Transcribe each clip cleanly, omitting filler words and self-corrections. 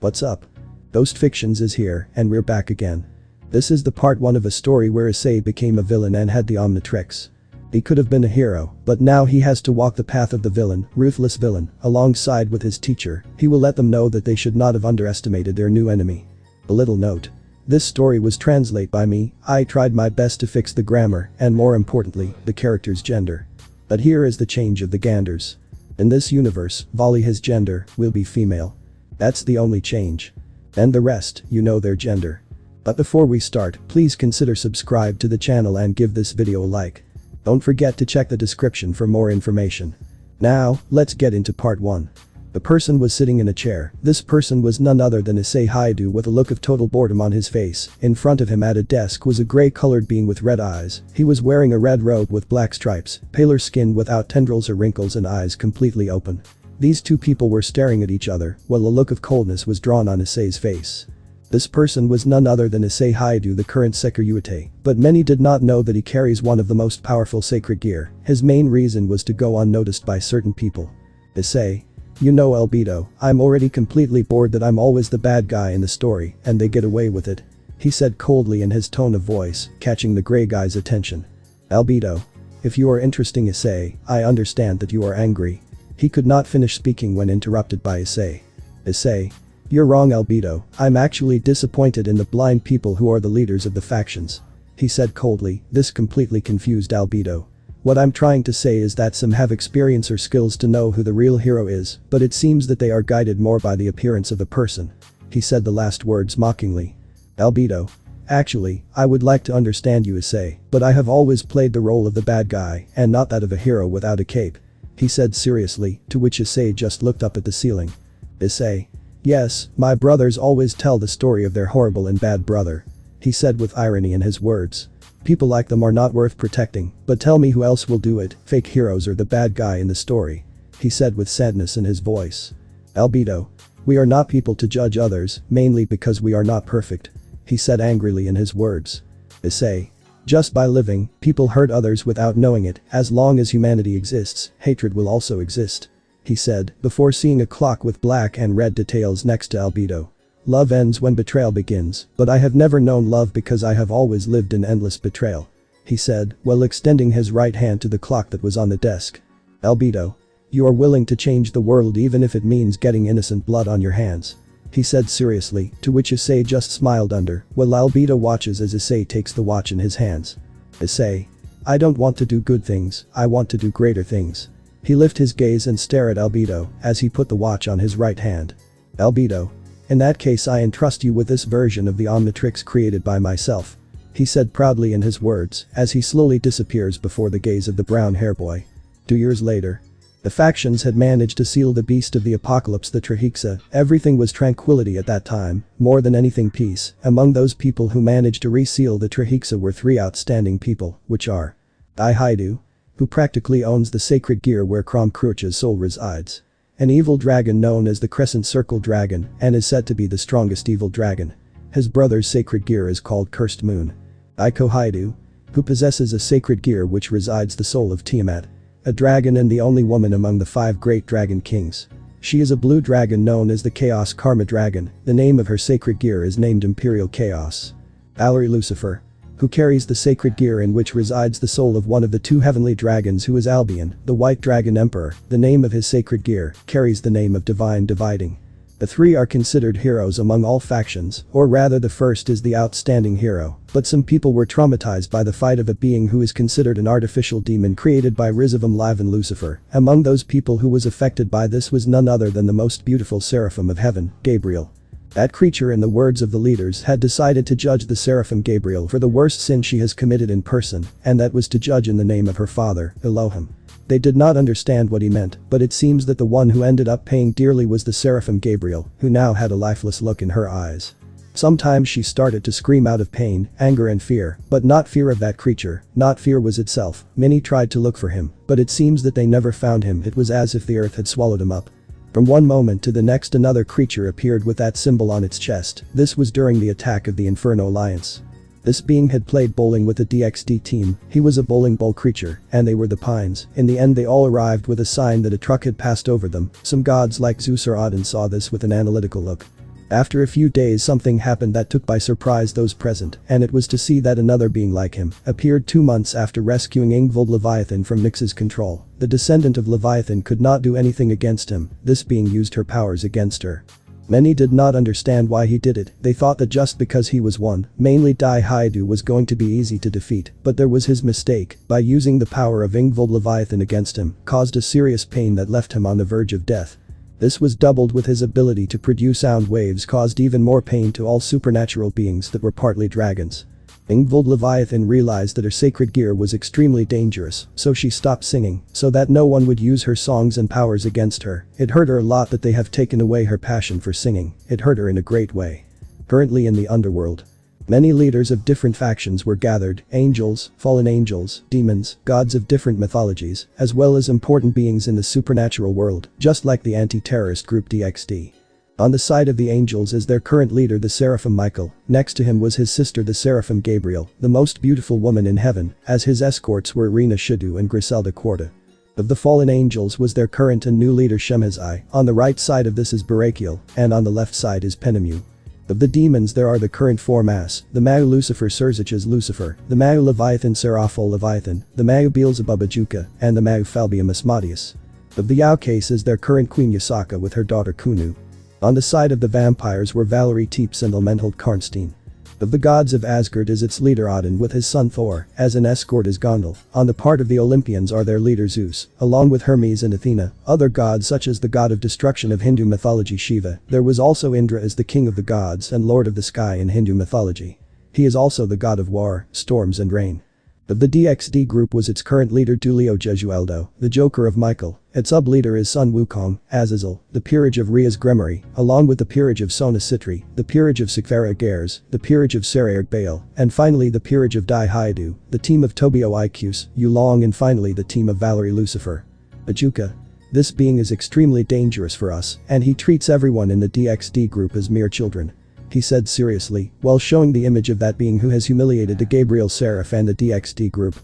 What's up? Ghost Fictions is here, and we're back again. This is the part 1 of a story where Issei became a villain and had the Omnitrix. He could have been a hero, but now he has to walk the path of the villain, ruthless villain, alongside with his teacher. He will let them know that they should not have underestimated their new enemy. A little note. This story was translated by me. I tried my best to fix the grammar, and more importantly, the character's gender. But here is the change of the Ganders. In this universe, Volley his gender will be female. That's the only change. And the rest, you know their gender. But before we start, please consider subscribe to the channel and give this video a like. Don't forget to check the description for more information. Now, let's get into part 1. The person was sitting in a chair. This person was none other than Sekiryuutei with a look of total boredom on his face. In front of him at a desk was a grey-colored being with red eyes. He was wearing a red robe with black stripes, paler skin without tendrils or wrinkles and eyes completely open. These two people were staring at each other, while a look of coldness was drawn on Issei's face. This person was none other than Sekiryuutei, the current Sekiryuutei, but many did not know that he carries one of the most powerful sacred gear. His main reason was to go unnoticed by certain people. Issei. You know Albedo, I'm already completely bored that I'm always the bad guy in the story, and they get away with it. He said coldly in his tone of voice, catching the grey guy's attention. Albedo. If you are interesting Issei, I understand that you are angry. He could not finish speaking when interrupted by Issei. Issei. You're wrong Albedo, I'm actually disappointed in the blind people who are the leaders of the factions. He said coldly. This completely confused Albedo. What I'm trying to say is that some have experience or skills to know who the real hero is, but it seems that they are guided more by the appearance of the person. He said the last words mockingly. Albedo. Actually, I would like to understand you Issei, but I have always played the role of the bad guy and not that of a hero without a cape. He said seriously, to which Issei just looked up at the ceiling. Issei. Yes, my brothers always tell the story of their horrible and bad brother. He said with irony in his words. People like them are not worth protecting, but tell me who else will do it, fake heroes or the bad guy in the story. He said with sadness in his voice. Albedo. We are not people to judge others, mainly because we are not perfect. He said angrily in his words. Issei. Just by living, people hurt others without knowing it. As long as humanity exists, hatred will also exist. He said, before seeing a clock with black and red details next to Albedo. Love ends when betrayal begins, but I have never known love because I have always lived in endless betrayal. He said, while extending his right hand to the clock that was on the desk. Albedo. You are willing to change the world even if it means getting innocent blood on your hands. He said seriously, to which Issei just smiled under, while Albedo watches as Issei takes the watch in his hands. Issei. I don't want to do good things, I want to do greater things. He lifted his gaze and stared at Albedo as he put the watch on his right hand. Albedo. In that case I entrust you with this version of the Omnitrix created by myself. He said proudly in his words as he slowly disappears before the gaze of the brown hair boy. 2 years later. The factions had managed to seal the beast of the apocalypse, the Trihexa. Everything was tranquility at that time, more than anything peace. Among those people who managed to reseal the Trihexa were 3 outstanding people, which are Sekiryuutei, who practically owns the sacred gear where Kromkruch's soul resides. An evil dragon known as the Crescent Circle Dragon and is said to be the strongest evil dragon. His brother's sacred gear is called Cursed Moon. Sekiryuutei, who possesses a sacred gear which resides the soul of Tiamat. A dragon and the only woman among the 5 great dragon kings. She is a blue dragon known as the Chaos Karma Dragon. The name of her sacred gear is named Imperial Chaos. Valerie Lucifer, who carries the sacred gear in which resides the soul of one of the 2 heavenly dragons who is Albion, the White Dragon Emperor. The name of his sacred gear carries the name of Divine Dividing. The 3 are considered heroes among all factions, or rather the first is the outstanding hero, but some people were traumatized by the fight of a being who is considered an artificial demon created by Rizavum Livan Lucifer. Among those people who was affected by this was none other than the most beautiful seraphim of heaven, Gabriel. That creature, in the words of the leaders, had decided to judge the seraphim Gabriel for the worst sin she has committed in person, and that was to judge in the name of her father, Elohim. They did not understand what he meant, but it seems that the one who ended up paying dearly was the seraphim Gabriel, who now had a lifeless look in her eyes. Sometimes she started to scream out of pain, anger and fear, but not fear of that creature, not fear was itself. Many tried to look for him, but it seems that they never found him. It was as if the earth had swallowed him up. From one moment to the next another creature appeared with that symbol on its chest. This was during the attack of the Inferno Alliance. This being had played bowling with the DXD team. He was a bowling ball creature, and they were the Pines. In the end they all arrived with a sign that a truck had passed over them. Some gods like Zeus or Odin saw this with an analytical look. After a few days something happened that took by surprise those present, and it was to see that another being like him appeared 2 months after rescuing Ingvold Leviathan from Nyx's control. The descendant of Leviathan could not do anything against him, this being used her powers against her. Many did not understand why he did it, they thought that just because he was one, mainly Dai Haidu was going to be easy to defeat, but there was his mistake, by using the power of Ingvold Leviathan against him, caused a serious pain that left him on the verge of death. This was doubled with his ability to produce sound waves caused even more pain to all supernatural beings that were partly dragons. Ingvold Leviathan realized that her sacred gear was extremely dangerous, so she stopped singing, so that no one would use her songs and powers against her. It hurt her a lot that they have taken away her passion for singing, it hurt her in a great way. Currently in the underworld, many leaders of different factions were gathered, angels, fallen angels, demons, gods of different mythologies, as well as important beings in the supernatural world, just like the anti-terrorist group DXD. On the side of the angels is their current leader the Seraphim Michael, next to him was his sister the Seraphim Gabriel, the most beautiful woman in heaven, as his escorts were Irina Shidu and Griselda Quarta. Of the fallen angels was their current and new leader Shemhazai, on the right side of this is Barakiel, and on the left side is Penemu. Of the demons there are the current 4 Mass, the Mau Lucifer Surzich's Lucifer, the Mau Leviathan Seraphol Leviathan, the Mau Beelzebub Ajuka, and the Mau Falbium Asmodeus. Of the Yaukase is their current queen Yasaka with her daughter Kunu. On the side of the vampires were Valerie Teeps and Elmenhold Karnstein. Of the gods of Asgard is its leader Odin with his son Thor, as an escort is Gondel. On the part of the Olympians are their leader Zeus, along with Hermes and Athena, other gods such as the god of destruction of Hindu mythology Shiva. There was also Indra as the king of the gods and lord of the sky in Hindu mythology. He is also the god of war, storms and rain. Of the DXD group was its current leader Dulio Jesueldo, the Joker of Michael. Its sub-leader is Sun Wukong, Azazel, the peerage of Riaz Gremory, along with the peerage of Sona Sitri, the peerage of Sikvera Gares, the peerage of Sarayer Baal, and finally the peerage of Dai Haidu, the team of Tobio Ikus, Yulong and finally the team of Valerie Lucifer. Ajuka. This being is extremely dangerous for us, and he treats everyone in the DXD group as mere children. He said seriously, while showing the image of that being who has humiliated the Gabriel Seraph and the DXD group.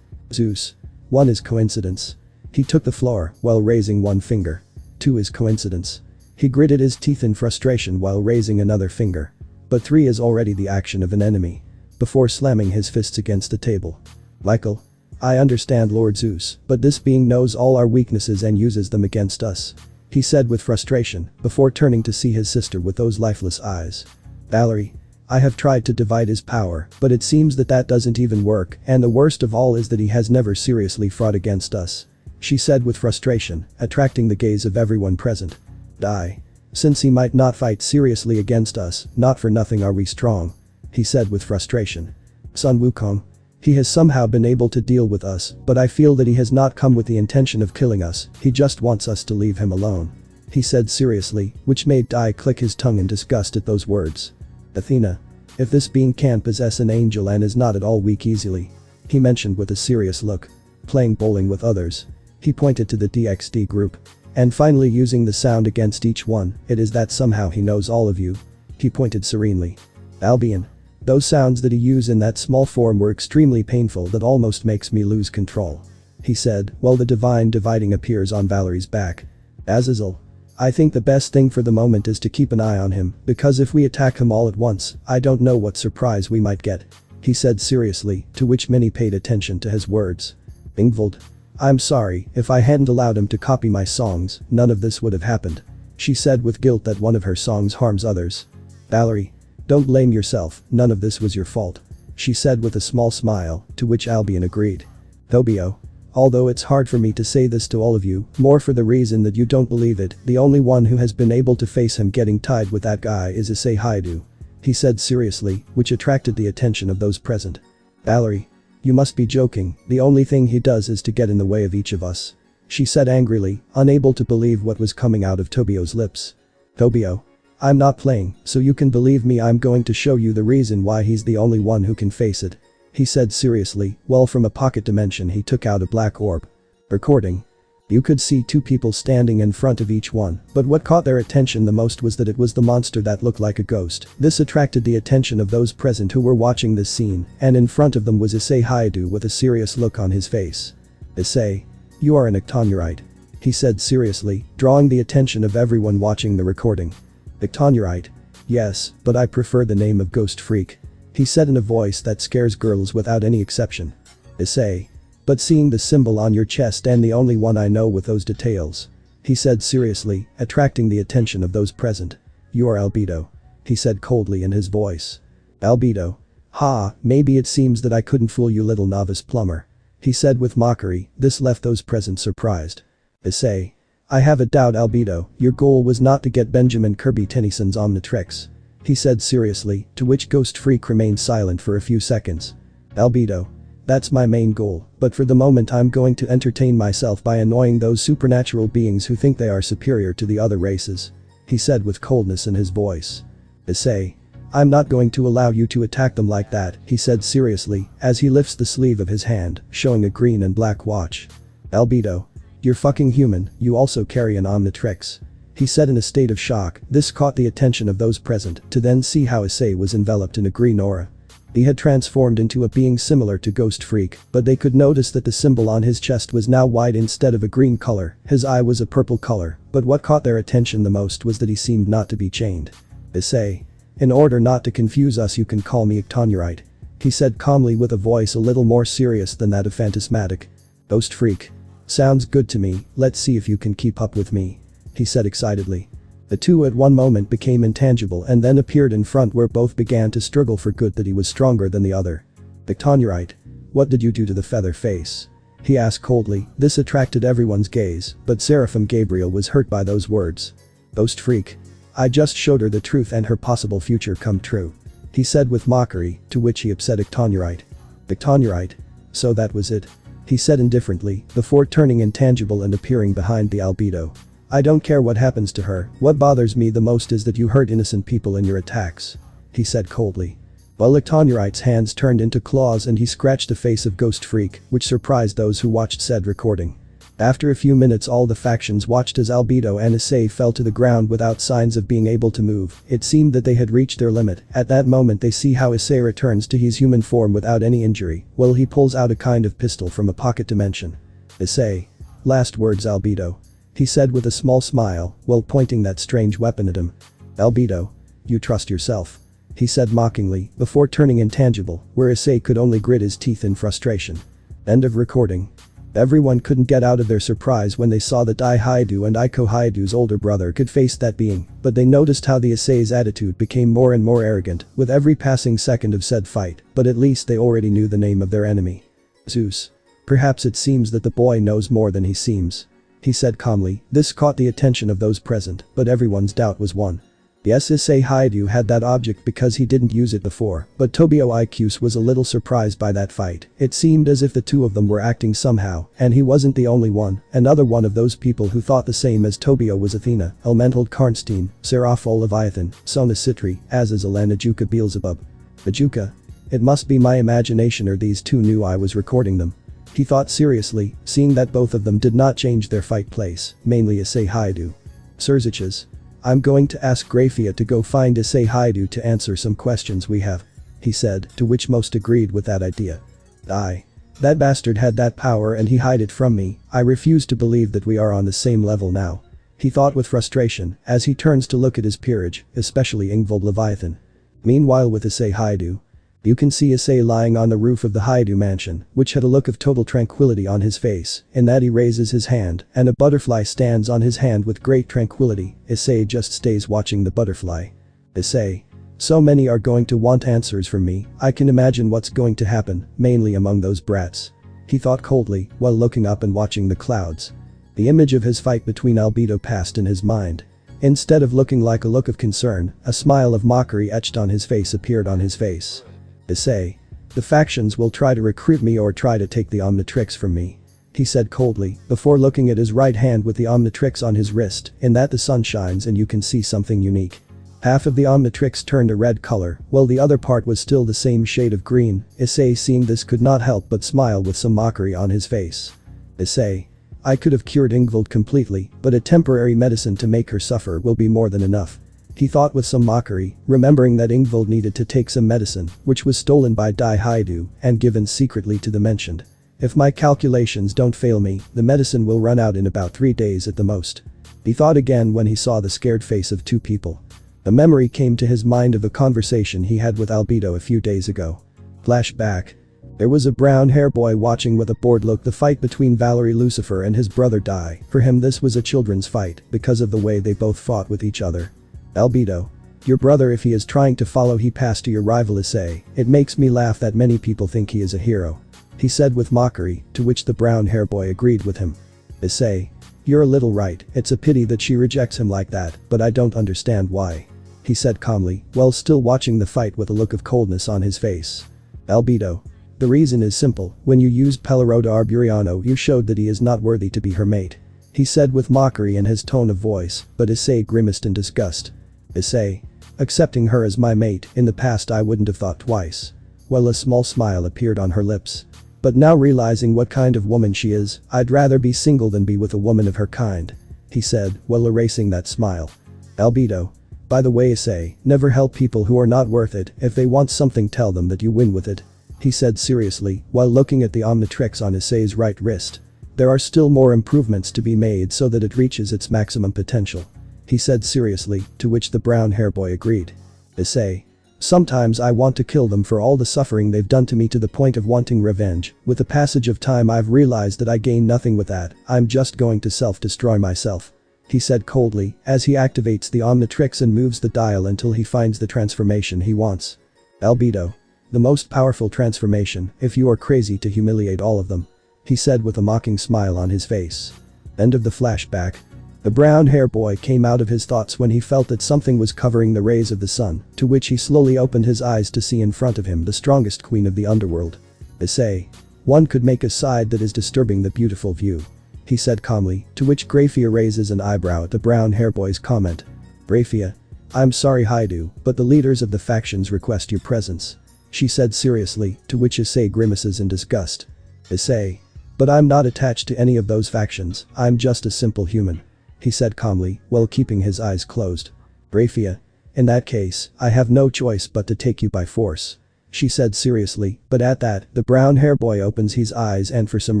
Zeus. 1 is coincidence. He took the floor while raising one finger. 2 is coincidence. He gritted his teeth in frustration while raising another finger. But 3 is already the action of an enemy. Before slamming his fists against the table. Michael. I understand Lord Zeus, but this being knows all our weaknesses and uses them against us. He said with frustration, before turning to see his sister with those lifeless eyes. Valerie. I have tried to divide his power, but it seems that doesn't even work, and the worst of all is that he has never seriously fought against us. She said with frustration, attracting the gaze of everyone present. Die. Since he might not fight seriously against us, not for nothing are we strong. He said with frustration. Sun Wukong. He has somehow been able to deal with us, but I feel that he has not come with the intention of killing us, he just wants us to leave him alone. He said seriously, which made Dai click his tongue in disgust at those words. Athena. If this being can't possess an angel and is not at all weak easily. He mentioned with a serious look. Playing bowling with others. He pointed to the DXD group. And finally using the sound against each one, it is that somehow he knows all of you. He pointed serenely. Albion. Those sounds that he used in that small form were extremely painful that almost makes me lose control. He said, while the divine dividing appears on Valerie's back. Azazel. I think the best thing for the moment is to keep an eye on him, because if we attack him all at once, I don't know what surprise we might get. He said seriously, to which many paid attention to his words. Ingvold. I'm sorry, if I hadn't allowed him to copy my songs, none of this would have happened. She said with guilt that one of her songs harms others. Valerie. Don't blame yourself, none of this was your fault. She said with a small smile, to which Albion agreed. Tobio. Although it's hard for me to say this to all of you, more for the reason that you don't believe it, the only one who has been able to face him getting tied with that guy is Issei Haidu. He said seriously, which attracted the attention of those present. Valerie. You must be joking, the only thing he does is to get in the way of each of us. She said angrily, unable to believe what was coming out of Tobio's lips. Tobio. I'm not playing, so you can believe me, I'm going to show you the reason why he's the only one who can face it. He said seriously, while from a pocket dimension he took out a black orb. Recording. You could see 2 people standing in front of each one, but what caught their attention the most was that it was the monster that looked like a ghost. This attracted the attention of those present who were watching this scene, and in front of them was Issei Haidu with a serious look on his face. Issei. You are an Octonurite. He said seriously, drawing the attention of everyone watching the recording. Octonurite. Yes, but I prefer the name of Ghost Freak. He said in a voice that scares girls without any exception. Issei. But seeing the symbol on your chest and the only one I know with those details. He said seriously, attracting the attention of those present. You are Albedo. He said coldly in his voice. Albedo. Ha, maybe it seems that I couldn't fool you, little novice plumber. He said with mockery. This left those present surprised. Issei. I have a doubt, Albedo, your goal was not to get Benjamin Kirby Tennyson's Omnitrix. He said seriously, to which Ghost Freak remained silent for a few seconds. Albedo. That's my main goal, but for the moment I'm going to entertain myself by annoying those supernatural beings who think they are superior to the other races. He said with coldness in his voice. Issei. I'm not going to allow you to attack them like that, he said seriously, as he lifts the sleeve of his hand, showing a green and black watch. Albedo. You're fucking human, you also carry an Omnitrix. He said in a state of shock. This caught the attention of those present to then see how Issei was enveloped in a green aura. He had transformed into a being similar to Ghost Freak, but they could notice that the symbol on his chest was now white instead of a green color, his eye was a purple color, but what caught their attention the most was that he seemed not to be chained. Issei. In order not to confuse us, you can call me Sekiryuutei. He said calmly with a voice a little more serious than that of Phantasmatic. Ghost Freak. Sounds good to me, let's see if you can keep up with me. He said excitedly. The two at one moment became intangible and then appeared in front where both began to struggle for good that he was stronger than the other. Sekiryuutei. What did you do to the feather face? He asked coldly. This attracted everyone's gaze, but Seraphim Gabriel was hurt by those words. Ghost Freak. I just showed her the truth and her possible future come true. He said with mockery, to which he upset Sekiryuutei. Sekiryuutei. So that was it? He said indifferently, before turning intangible and appearing behind the Albedo. I don't care what happens to her, what bothers me the most is that you hurt innocent people in your attacks. He said coldly. While Sekiryuutei's hands turned into claws and he scratched the face of Ghost Freak, which surprised those who watched said recording. After a few minutes all the factions watched as Albedo and Issei fell to the ground without signs of being able to move. It seemed that they had reached their limit. At that moment they see how Issei returns to his human form without any injury, while he pulls out a kind of pistol from a pocket dimension. Issei. Last words, Albedo. He said with a small smile, while pointing that strange weapon at him. Albedo. You trust yourself. He said mockingly, before turning intangible, where Issei could only grit his teeth in frustration. End of recording. Everyone couldn't get out of their surprise when they saw that Haidu and Iko Haidu's older brother could face that being, but they noticed how the Issei's attitude became more and more arrogant with every passing second of said fight, but at least they already knew the name of their enemy. Zeus. Perhaps it seems that the boy knows more than he seems. He said calmly. This caught the attention of those present, but everyone's doubt was won. Yes, Issei Haidu had that object because he didn't use it before, but Tobio Ikus was a little surprised by that fight. It seemed as if the two of them were acting somehow, and he wasn't the only one. Another one of those people who thought the same as Tobio was Athena, Elemental Karnstein, Seraphol Leviathan, Sona Citri, Azazel and Ajuka Beelzebub. Ajuka? It must be my imagination or these two knew I was recording them. He thought seriously, seeing that both of them did not change their fight place, mainly Issei Haidu. Surziches. I'm going to ask Grafia to go find Issei Haidu to answer some questions we have. He said, to which most agreed with that idea. That bastard had that power and he hid it from me. I refuse to believe that we are on the same level now. He thought with frustration, as he turns to look at his peerage, especially Ingvold Leviathan. Meanwhile with Issei Haidu. You can see Issei lying on the roof of the Haidu mansion, which had a look of total tranquility on his face, in that he raises his hand, and a butterfly stands on his hand with great tranquility. Issei just stays watching the butterfly. Issei. So many are going to want answers from me, I can imagine what's going to happen, mainly among those brats. He thought coldly, while looking up and watching the clouds. The image of his fight between Albedo passed in his mind. Instead of looking like a look of concern, a smile of mockery etched on his face appeared on his face. Issei. The factions will try to recruit me or try to take the Omnitrix from me. He said coldly, before looking at his right hand with the Omnitrix on his wrist, in that the sun shines and you can see something unique. Half of the Omnitrix turned a red color, while the other part was still the same shade of green. Issei seeing this could not help but smile with some mockery on his face. Issei. I could have cured Ingvold completely, but a temporary medicine to make her suffer will be more than enough. He thought with some mockery, remembering that Ingvold needed to take some medicine, which was stolen by Dai Haidu and given secretly to the mentioned. If my calculations don't fail me, the medicine will run out in about 3 days at the most. He thought again when he saw the scared face of two people. A memory came to his mind of a conversation he had with Albedo a few days ago. Flashback. There was a brown hair boy watching with a bored look the fight between Valerie Lucifer and his brother Dai. For him this was a children's fight because of the way they both fought with each other. Albedo. Your brother, if he is trying to follow he pass to your rival Issei, it makes me laugh that many people think he is a hero. He said with mockery, to which the brown hair boy agreed with him. Issei. You're a little right, it's a pity that she rejects him like that, but I don't understand why. He said calmly, while still watching the fight with a look of coldness on his face. Albedo. The reason is simple, when you used Pellerota Arburiano you showed that he is not worthy to be her mate. He said with mockery in his tone of voice, but Issei grimaced in disgust. Issei. Accepting her as my mate, in the past I wouldn't have thought twice. Well, a small smile appeared on her lips. But now realizing what kind of woman she is, I'd rather be single than be with a woman of her kind. He said, while erasing that smile. Albedo. By the way Issei, never help people who are not worth it, if they want something tell them that you win with it. He said seriously, while looking at the Omnitrix on Issei's right wrist. There are still more improvements to be made so that it reaches its maximum potential. He said seriously, to which the brown hair boy agreed. Issei. Sometimes I want to kill them for all the suffering they've done to me to the point of wanting revenge. With the passage of time I've realized that I gain nothing with that, I'm just going to self-destroy myself. He said coldly, as he activates the Omnitrix and moves the dial until he finds the transformation he wants. Albedo. The most powerful transformation, if you are crazy to humiliate all of them. He said with a mocking smile on his face. End of the flashback. The brown hair boy came out of his thoughts when he felt that something was covering the rays of the sun, to which he slowly opened his eyes to see in front of him the strongest queen of the underworld. Issei. One could make a side that is disturbing the beautiful view. He said calmly, to which Graphia raises an eyebrow at the brown hair boy's comment. Graphia. I'm sorry Haidu, but the leaders of the factions request your presence. She said seriously, to which Issei grimaces in disgust. Issei. But I'm not attached to any of those factions, I'm just a simple human. He said calmly, while keeping his eyes closed. Graphia. In that case, I have no choice but to take you by force. She said seriously, but at that, the brown hair boy opens his eyes and for some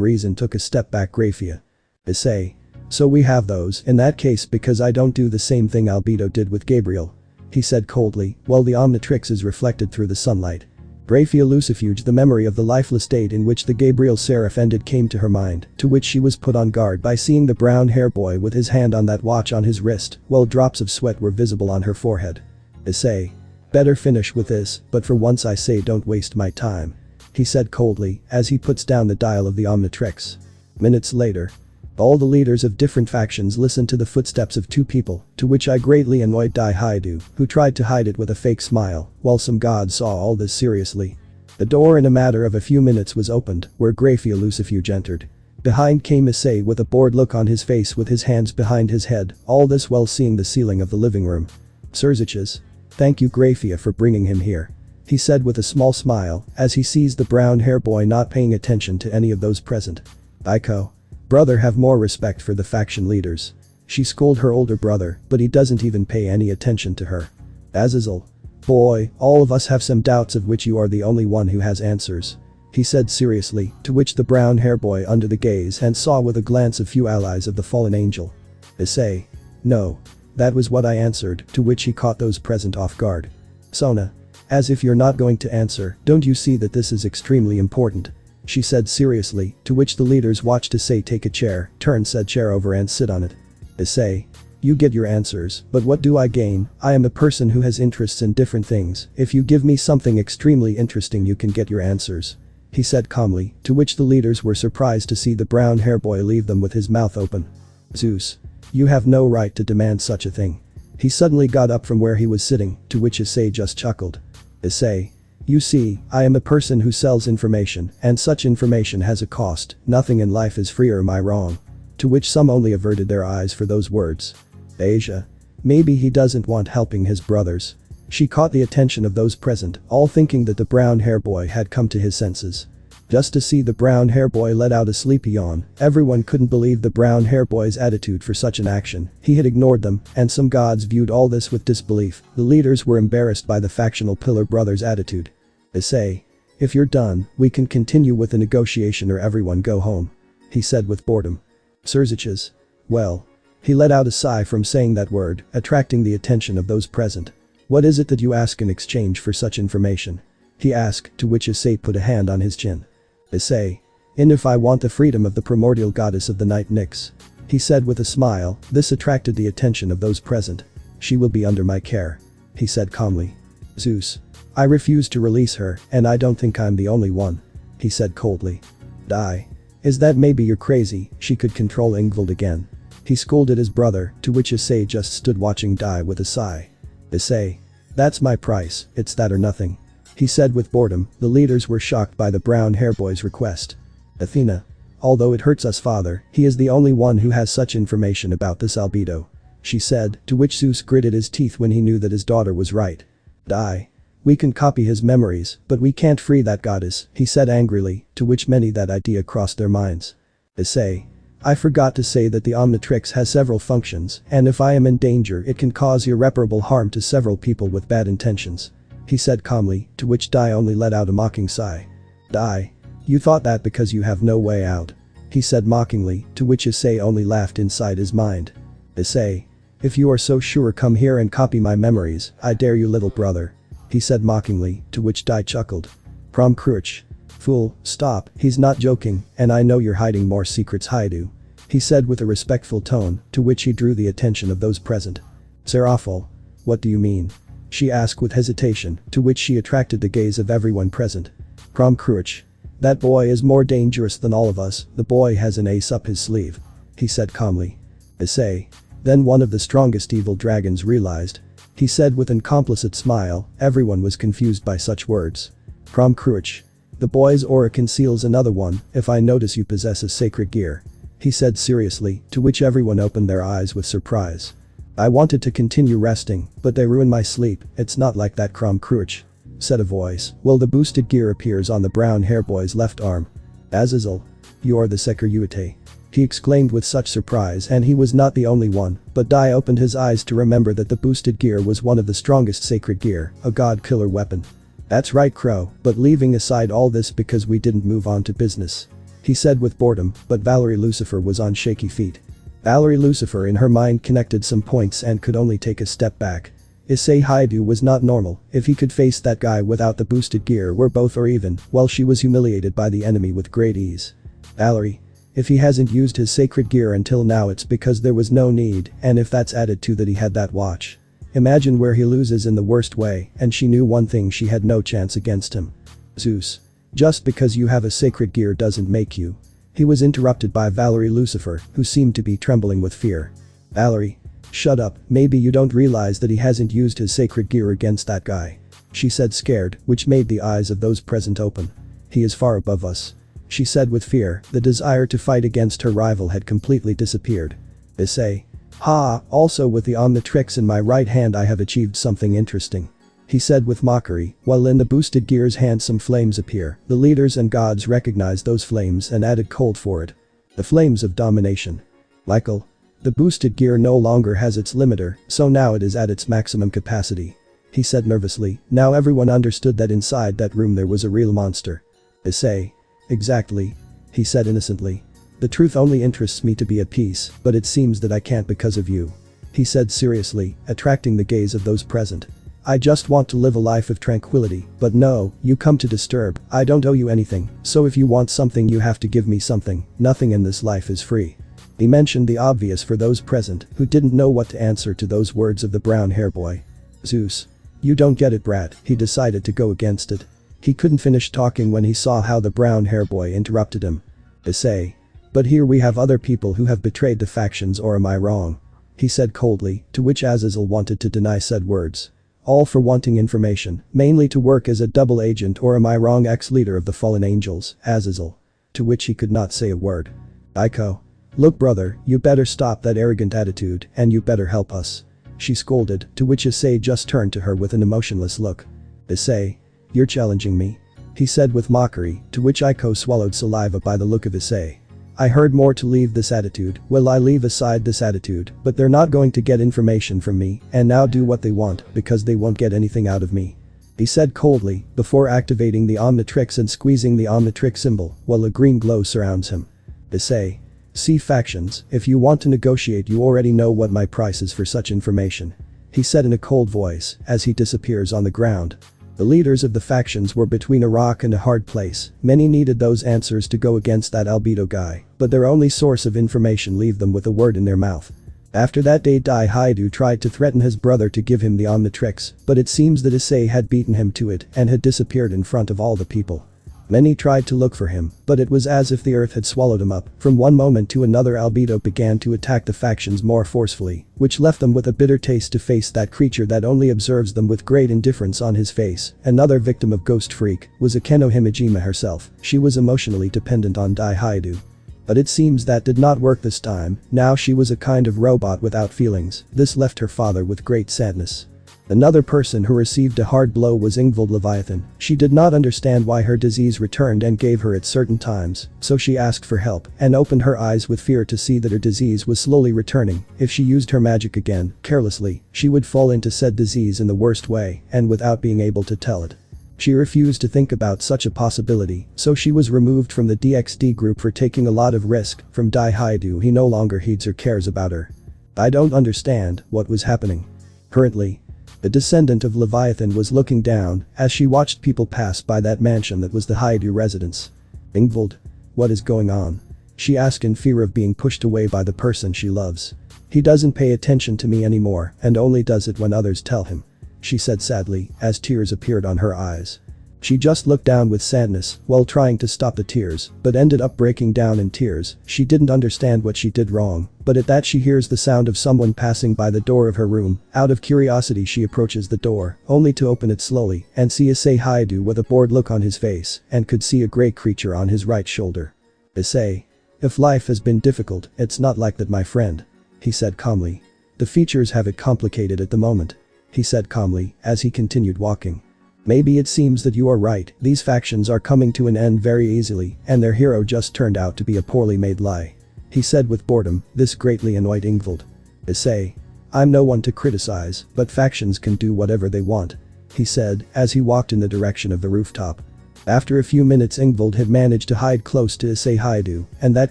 reason took a step back. Graphia. Issei. So we have those, in that case because I don't do the same thing Albedo did with Gabriel. He said coldly, while the Omnitrix is reflected through the sunlight. Graphia Lucifuge, the memory of the lifeless state in which the Gabriel Seraph ended came to her mind, to which she was put on guard by seeing the brown hair boy with his hand on that watch on his wrist, while drops of sweat were visible on her forehead. Issei. Better finish with this, but for once I say don't waste my time. He said coldly, as he puts down the dial of the Omnitrix. Minutes later. All the leaders of different factions listened to the footsteps of two people, to which I greatly annoyed Dai Haidu, who tried to hide it with a fake smile, while some gods saw all this seriously. The door in a matter of a few minutes was opened, where Graphia Lucifuge entered. Behind came Issei with a bored look on his face with his hands behind his head, all this while seeing the ceiling of the living room. Serziches. Thank you Graphia for bringing him here. He said with a small smile, as he sees the brown hair boy not paying attention to any of those present. Aiko. Brother, have more respect for the faction leaders. She scolded her older brother, but he doesn't even pay any attention to her. Azazel. Boy, all of us have some doubts of which you are the only one who has answers. He said seriously, to which the brown hair boy under the gaze and saw with a glance a few allies of the fallen angel. Issei. No. That was what I answered, to which he caught those present off guard. Sona. As if you're not going to answer, don't you see that this is extremely important? She said seriously, to which the leaders watched Issei take a chair, turn said chair over and sit on it. Issei. You get your answers, but what do I gain? I am a person who has interests in different things, if you give me something extremely interesting you can get your answers. He said calmly, to which the leaders were surprised to see the brown hair boy leave them with his mouth open. Zeus. You have no right to demand such a thing. He suddenly got up from where he was sitting, to which Issei just chuckled. Issei. You see, I am a person who sells information, and such information has a cost, nothing in life is free, or am I wrong? To which some only averted their eyes for those words. Asia. Maybe he doesn't want helping his brothers. She caught the attention of those present, all thinking that the brown hair boy had come to his senses. Just to see the brown hair boy let out a sleepy yawn, everyone couldn't believe the brown hair boy's attitude for such an action. He had ignored them, and some gods viewed all this with disbelief. The leaders were embarrassed by the factional pillar brothers' attitude. Issei. If you're done, we can continue with the negotiation or everyone go home. He said with boredom. Serziches. Well. He let out a sigh from saying that word, attracting the attention of those present. "What is it that you ask in exchange for such information?" he asked, to which Issei put a hand on his chin. "Issei. And if I want the freedom of the primordial goddess of the night Nyx," he said with a smile. This attracted the attention of those present. "She will be under my care," he said calmly. "Zeus. I refuse to release her, and I don't think I'm the only one," he said coldly. "Die. Is that maybe you're crazy?" She could control Ingvald again. He scolded his brother, to which Issei just stood watching die with a sigh. "Issei. That's my price, it's that or nothing," he said with boredom. The leaders were shocked by the brown hair boy's request. "Athena. Although it hurts us father, he is the only one who has such information about this albedo," she said, to which Zeus gritted his teeth when he knew that his daughter was right. "Die. We can copy his memories, but we can't free that goddess," he said angrily, to which many that idea crossed their minds. "Issei. I forgot to say that the Omnitrix has several functions, and if I am in danger it can cause irreparable harm to several people with bad intentions," he said calmly, to which Dai only let out a mocking sigh. "Dai. You thought that because you have no way out," he said mockingly, to which Issei only laughed inside his mind. "Issei. If you are so sure, come here and copy my memories, I dare you little brother," he said mockingly, to which Dai chuckled. "Prom Cruch. Fool, stop, he's not joking, and I know you're hiding more secrets Haidu," he said with a respectful tone, to which he drew the attention of those present. "Seraphil. What do you mean?" she asked with hesitation, to which she attracted the gaze of everyone present. "Prom Cruch. That boy is more dangerous than all of us, the boy has an ace up his sleeve," he said calmly. "Issei. Then one of the strongest evil dragons realized," he said with an complicit smile. Everyone was confused by such words. "Prom Cruch. The boy's aura conceals another one, if I notice you possess a sacred gear," he said seriously, to which everyone opened their eyes with surprise. "I wanted to continue resting, but they ruined my sleep, it's not like that Prom Cruch," said a voice, while the boosted gear appears on the brown hair boy's left arm. "Azazel. You are the Sekiryuutei," he exclaimed with such surprise, and he was not the only one, but Dai opened his eyes to remember that the boosted gear was one of the strongest sacred gear, a god killer weapon. "That's right Crow, but leaving aside all this because we didn't move on to business," he said with boredom, but Valerie Lucifer was on shaky feet. Valerie Lucifer in her mind connected some points and could only take a step back. Issei Haidu was not normal, if he could face that guy without the boosted gear where both are even, while she was humiliated by the enemy with great ease. "Valerie. If he hasn't used his sacred gear until now it's because there was no need, and if that's added to that he had that watch. Imagine where he loses in the worst way, and she knew one thing, she had no chance against him." "Zeus. Just because you have a sacred gear doesn't make you." He was interrupted by Valerie Lucifer, who seemed to be trembling with fear. "Valerie. Shut up, maybe you don't realize that he hasn't used his sacred gear against that guy," she said scared, which made the eyes of those present open. "He is far above us," she said with fear. The desire to fight against her rival had completely disappeared. "Issei. Ha, also with the Omnitrix in my right hand I have achieved something interesting," he said with mockery, while in the boosted gear's hand some flames appear. The leaders and gods recognized those flames and added cold for it. The flames of domination. "Michael. The boosted gear no longer has its limiter, so now it is at its maximum capacity," he said nervously. Now everyone understood that inside that room there was a real monster. "Issei. Exactly," he said innocently. "The truth only interests me to be at peace, but it seems that I can't because of you," he said seriously, attracting the gaze of those present. "I just want to live a life of tranquility, but no, you come to disturb. I don't owe you anything, so if you want something you have to give me something. Nothing in this life is free." He mentioned the obvious for those present, who didn't know what to answer to those words of the brown hair boy. "Zeus. You don't get it brat," he decided to go against it. He couldn't finish talking when he saw how the brown hair boy interrupted him. "Issei. But here we have other people who have betrayed the factions, or am I wrong?" he said coldly, to which Azazel wanted to deny said words. "All for wanting information, mainly to work as a double agent, or am I wrong, ex-leader of the fallen angels, Azazel?" To which he could not say a word. "Aiko. Look brother, you better stop that arrogant attitude, and you better help us," she scolded, to which Issei just turned to her with an emotionless look. "Issei. You're challenging me?" he said with mockery, to which Aiko swallowed saliva by the look of Issei. "I heard more to leave this attitude. Well, I leave aside this attitude, but they're not going to get information from me, and now do what they want, because they won't get anything out of me," he said coldly, before activating the Omnitrix and squeezing the Omnitrix symbol, while a green glow surrounds him. "Issei. See factions, if you want to negotiate you already know what my price is for such information. He said in a cold voice as he disappears on the ground. The leaders of the factions were between a rock and a hard place. Many needed those answers to go against that albedo guy, but their only source of information leave them with a word in their mouth. After that day Dai Haidu tried to threaten his brother to give him the Omnitrix, but it seems that Issei had beaten him to it and had disappeared in front of all the people. Many tried to look for him, but it was as if the earth had swallowed him up. From one moment to another albedo began to attack the factions more forcefully, which left them with a bitter taste to face that creature that only observes them with great indifference on his face. Another victim of Ghost Freak was Akeno Himejima herself. She was emotionally dependent on Dai Haidu. But it seems that did not work this time. Now she was a kind of robot without feelings. This left her father with great sadness. Another person who received a hard blow was Ingvild Leviathan. She did not understand why her disease returned and gave her at certain times, so she asked for help and opened her eyes with fear to see that her disease was slowly returning. If she used her magic again, carelessly, she would fall into said disease in the worst way and without being able to tell it. She refused to think about such a possibility, so she was removed from the DXD group for taking a lot of risk. From Dai Haidu he no longer heeds or cares about her. I don't understand what was happening. Currently, the descendant of Leviathan was looking down as she watched people pass by that mansion that was the Haidu residence. Ingvild, what is going on? She asked in fear of being pushed away by the person she loves. He doesn't pay attention to me anymore and only does it when others tell him, she said sadly as tears appeared on her eyes. She just looked down with sadness while trying to stop the tears, but ended up breaking down in tears. She didn't understand what she did wrong, but at that she hears the sound of someone passing by the door of her room. Out of curiosity she approaches the door, only to open it slowly and see Issei Haidu with a bored look on his face and could see a grey creature on his right shoulder. Issei. If life has been difficult, it's not like that my friend. He said calmly. The features have it complicated at the moment. He said calmly as he continued walking. Maybe it seems that you are right, these factions are coming to an end very easily and their hero just turned out to be a poorly made lie. He said with boredom. This greatly annoyed Ingvild. Issei. I'm no one to criticize, but factions can do whatever they want. He said as he walked in the direction of the rooftop. After a few minutes Ingvild had managed to hide close to Issei Haidu, and that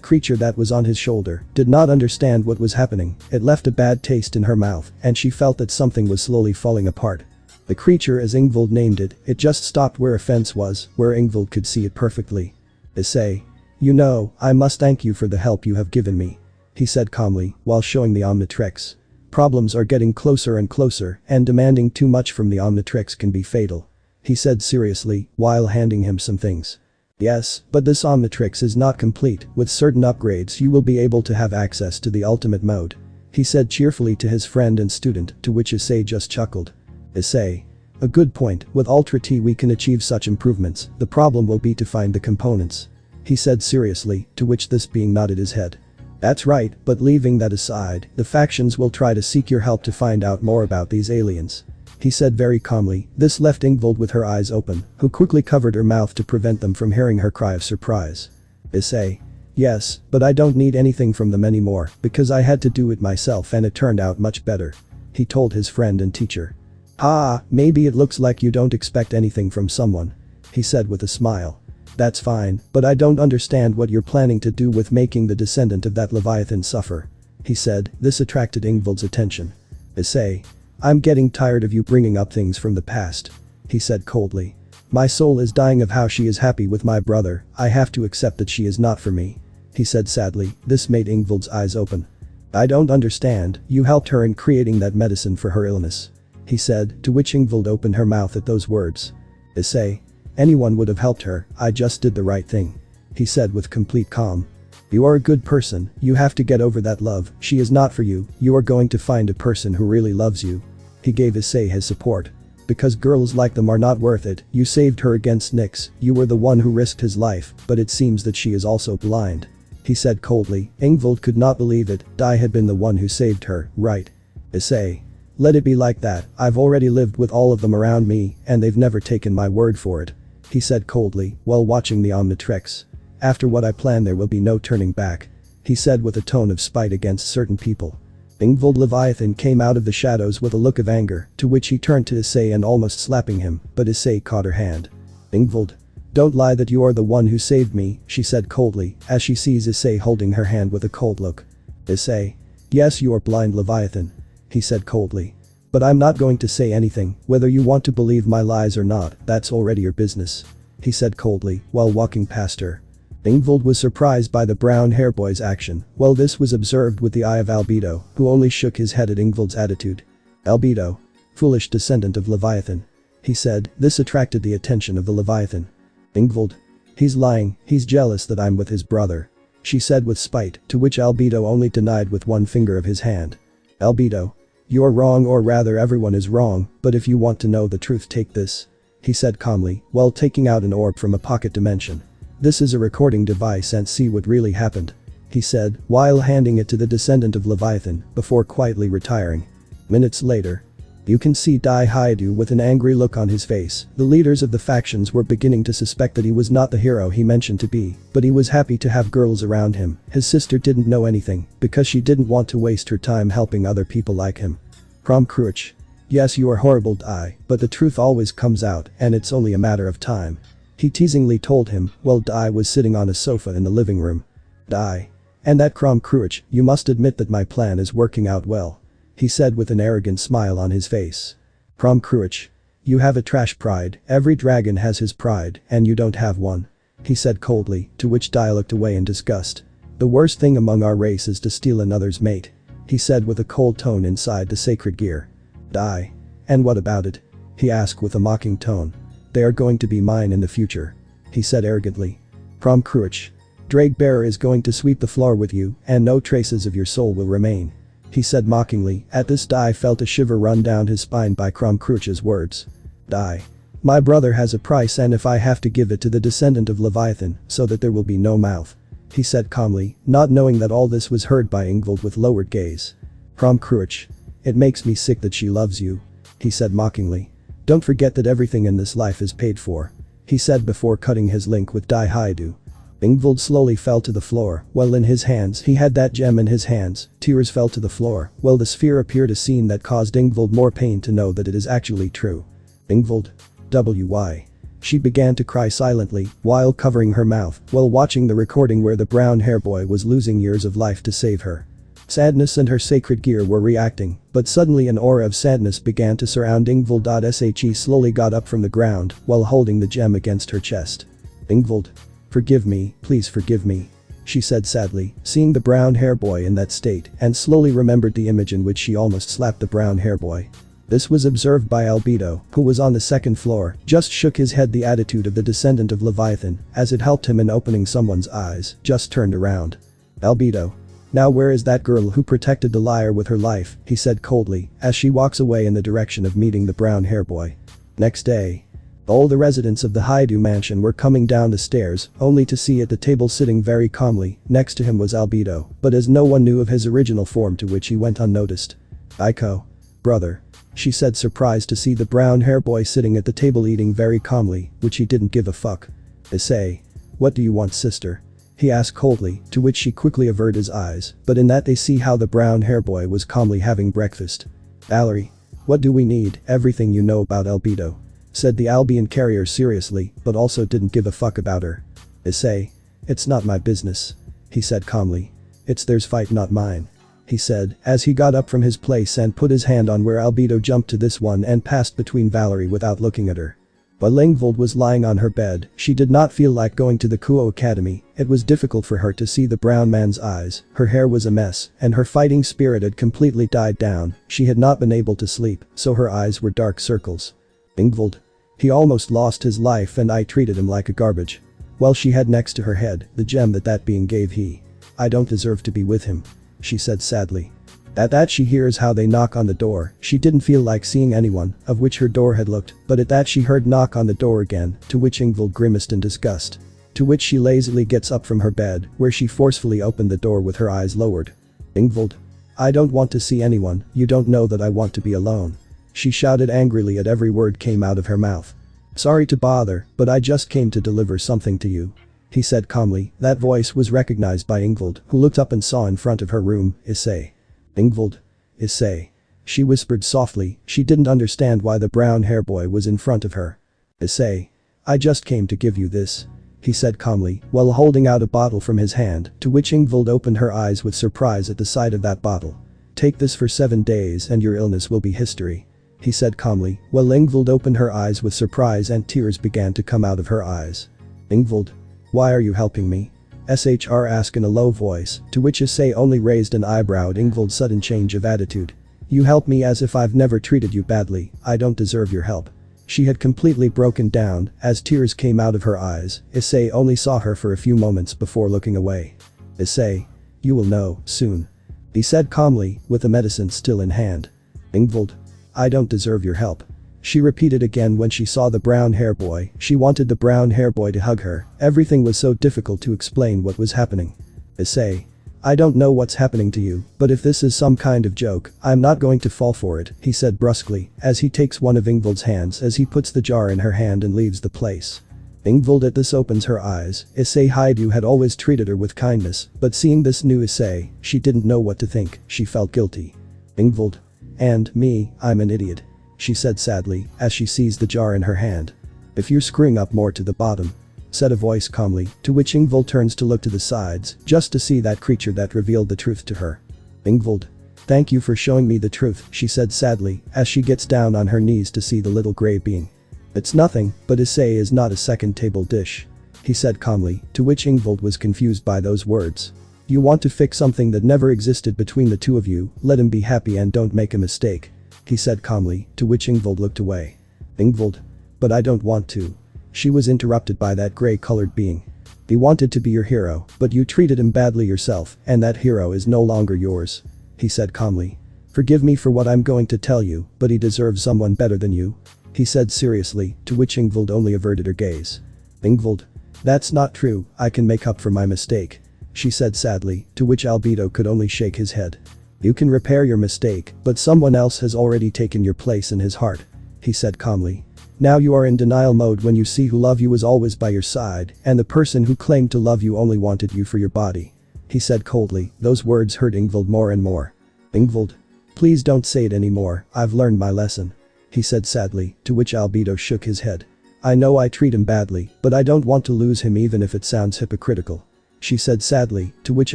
creature that was on his shoulder did not understand what was happening. It left a bad taste in her mouth and she felt that something was slowly falling apart. The creature, as Ingvild named it, it just stopped where a fence was, where Ingvild could see it perfectly. Issei. You know, I must thank you for the help you have given me. He said calmly while showing the Omnitrix. Problems are getting closer and closer and demanding too much from the Omnitrix can be fatal. He said seriously while handing him some things. Yes, but this Omnitrix is not complete. With certain upgrades you will be able to have access to the ultimate mode. He said cheerfully to his friend and student, to which Issei just chuckled. Issei. A good point, with Ultra T we can achieve such improvements, the problem will be to find the components. He said seriously, to which this being nodded his head. That's right, but leaving that aside, the factions will try to seek your help to find out more about these aliens. He said very calmly. This left Ingvild with her eyes open, who quickly covered her mouth to prevent them from hearing her cry of surprise. Issei. Yes, but I don't need anything from them anymore, because I had to do it myself and it turned out much better. He told his friend and teacher. Ah, maybe it looks like you don't expect anything from someone. He said with a smile. That's fine, but I don't understand what you're planning to do with making the descendant of that Leviathan suffer. He said. This attracted Ingvild's attention. Issei. I'm getting tired of you bringing up things from the past. He said coldly. My soul is dying of how she is happy with my brother, I have to accept that she is not for me. He said sadly. This made Ingvild's eyes open. I don't understand, you helped her in creating that medicine for her illness. He said, to which Ingvild opened her mouth at those words. Issei. Anyone would have helped her, I just did the right thing. He said with complete calm. You are a good person, you have to get over that love, she is not for you, you are going to find a person who really loves you. He gave Issei his support. Because girls like them are not worth it, you saved her against Nyx, you were the one who risked his life, but it seems that she is also blind. He said coldly. Ingvild could not believe it, Dai had been the one who saved her, right? Issei. Let it be like that, I've already lived with all of them around me and they've never taken my word for it. He said coldly while watching the Omnitrix. After what I plan there will be no turning back. He said with a tone of spite against certain people. Ingvild Leviathan came out of the shadows with a look of anger, to which he turned to Issei and almost slapping him, but Issei caught her hand. Ingvild. Don't lie that you are the one who saved me, she said coldly, as she sees Issei holding her hand with a cold look. Issei. Yes, you are blind Leviathan. He said coldly. But I'm not going to say anything, whether you want to believe my lies or not, that's already your business. He said coldly, while walking past her. Ingvild was surprised by the brown hair boy's action, while this was observed with the eye of Albedo, who only shook his head at Ingvild's attitude. Albedo. Foolish descendant of Leviathan. He said, this attracted the attention of the Leviathan. Ingvild. He's lying, he's jealous that I'm with his brother. She said with spite, to which Albedo only denied with one finger of his hand. Albedo. You're wrong, or rather everyone is wrong, but if you want to know the truth, take this. He said calmly, while taking out an orb from a pocket dimension. This is a recording device and see what really happened. He said, while handing it to the descendant of Leviathan, before quietly retiring. Minutes later. You can see Dai Haidu with an angry look on his face. The leaders of the factions were beginning to suspect that he was not the hero he mentioned to be, but he was happy to have girls around him. His sister didn't know anything, because she didn't want to waste her time helping other people like him. Prom Cruach. Yes, you are horrible, Dai, but the truth always comes out, and it's only a matter of time. He teasingly told him, while Dai was sitting on a sofa in the living room. Dai. And that Prom Cruach, you must admit that my plan is working out well. He said with an arrogant smile on his face. Prom Cruach. You have a trash pride, every dragon has his pride, and you don't have one. He said coldly, to which Dai looked away in disgust. The worst thing among our race is to steal another's mate. He said with a cold tone inside the sacred gear. Dai. And what about it? He asked with a mocking tone. They are going to be mine in the future. He said arrogantly. Prom Cruach. Drake-bearer is going to sweep the floor with you, and no traces of your soul will remain. He said mockingly. At this, Dai felt a shiver run down his spine by Prom Cruach's words. Dai. My brother has a price, and if I have to give it to the descendant of Leviathan, so that there will be no mouth. He said calmly, not knowing that all this was heard by Ingvild with lowered gaze. Prom Cruach. It makes me sick that she loves you. He said mockingly. Don't forget that everything in this life is paid for. He said before cutting his link with Dai Haidu. Ingvild slowly fell to the floor, while in his hands he had that gem in his hands. Tears fell to the floor, while the sphere appeared, a scene that caused Ingvild more pain to know that it is actually true. Ingvild. Why? She began to cry silently, while covering her mouth, while watching the recording where the brown hair boy was losing years of life to save her. Sadness and her sacred gear were reacting, but suddenly an aura of sadness began to surround Ingvild. She slowly got up from the ground, while holding the gem against her chest. Ingvild. Forgive me, please forgive me. She said sadly, seeing the brown hair boy in that state, and slowly remembered the image in which she almost slapped the brown hair boy. This was observed by Albedo, who was on the second floor, just shook his head. The attitude of the descendant of Leviathan, as it helped him in opening someone's eyes, just turned around. Albedo. Now where is that girl who protected the liar with her life, he said coldly, as she walks away in the direction of meeting the brown hair boy. Next day. All the residents of the Haidu mansion were coming down the stairs, only to see at the table sitting very calmly, next to him was Albedo, but as no one knew of his original form, to which he went unnoticed. Aiko. Brother. She said, surprised to see the brown hair boy sitting at the table eating very calmly, which he didn't give a fuck. Issei. What do you want, sister? He asked coldly, to which she quickly averted his eyes, but in that they see how the brown hair boy was calmly having breakfast. Valerie. What do we need? Everything you know about Albedo. Said the Albion carrier seriously, but also didn't give a fuck about her. Issei. It's not my business. He said calmly. It's theirs fight, not mine. He said, as he got up from his place and put his hand on where Albedo jumped to this one and passed between Valerie without looking at her. While Ingvild was lying on her bed, she did not feel like going to the Kuo Academy. It was difficult for her to see the brown man's eyes, her hair was a mess, and her fighting spirit had completely died down. She had not been able to sleep, so her eyes were dark circles. Ingvild. He almost lost his life and I treated him like a garbage. While she had next to her head the gem that being gave. I don't deserve to be with him. She said sadly. At that she hears how they knock on the door. She didn't feel like seeing anyone, of which her door had looked, but at that she heard knock on the door again, to which Ingvild grimaced in disgust. To which she lazily gets up from her bed, where she forcefully opened the door with her eyes lowered. Ingvild. I don't want to see anyone, you don't know that I want to be alone. She shouted angrily at every word came out of her mouth. Sorry to bother, but I just came to deliver something to you. He said calmly. That voice was recognized by Ingvild, who looked up and saw in front of her room, Issei. Ingvild. Issei. She whispered softly, she didn't understand why the brown hair boy was in front of her. Issei. I just came to give you this. He said calmly, while holding out a bottle from his hand, to which Ingvild opened her eyes with surprise at the sight of that bottle. Take this for 7 days and your illness will be history. He said calmly, while Ingvild opened her eyes with surprise and tears began to come out of her eyes. Ingvild. Why are you helping me? SHR asked in a low voice, to which Issei only raised an eyebrow at Ingvild's sudden change of attitude. You help me as if I've never treated you badly, I don't deserve your help. She had completely broken down, as tears came out of her eyes. Issei only saw her for a few moments before looking away. Issei. You will know, soon. He said calmly, with the medicine still in hand. Ingvild. I don't deserve your help. She repeated again when she saw the brown hair boy. She wanted the brown hair boy to hug her. Everything was so difficult to explain what was happening. Issei. I don't know what's happening to you, but if this is some kind of joke, I'm not going to fall for it, he said brusquely, as he takes one of Ingvild's hands as he puts the jar in her hand and leaves the place. Ingvild at this opens her eyes. Issei Haidu had always treated her with kindness, but seeing this new Issei, she didn't know what to think. She felt guilty. Ingvild. And me, I'm an idiot. She said sadly, as she seized the jar in her hand. If you're screwing up more to the bottom, said a voice calmly, to which Ingvild turns to look to the sides, just to see that creature that revealed the truth to her. Ingvild. Thank you for showing me the truth, she said sadly, as she gets down on her knees to see the little grey being. It's nothing, but Issei is not a second table dish. He said calmly, to which Ingvild was confused by those words. You want to fix something that never existed between the two of you, let him be happy and don't make a mistake. He said calmly, to which Ingvild looked away. Ingvild. But I don't want to. She was interrupted by that grey-colored being. He wanted to be your hero, but you treated him badly yourself, and that hero is no longer yours. He said calmly. Forgive me for what I'm going to tell you, but he deserves someone better than you. He said seriously, to which Ingvild only averted her gaze. Ingvild. That's not true, I can make up for my mistake. She said sadly, to which Albedo could only shake his head. You can repair your mistake, but someone else has already taken your place in his heart. He said calmly. Now you are in denial mode when you see who love you was always by your side, and the person who claimed to love you only wanted you for your body. He said coldly, those words hurt Ingvild more and more. Ingvild. Please don't say it anymore, I've learned my lesson. He said sadly, to which Albedo shook his head. I know I treat him badly, but I don't want to lose him even if it sounds hypocritical. She said sadly, to which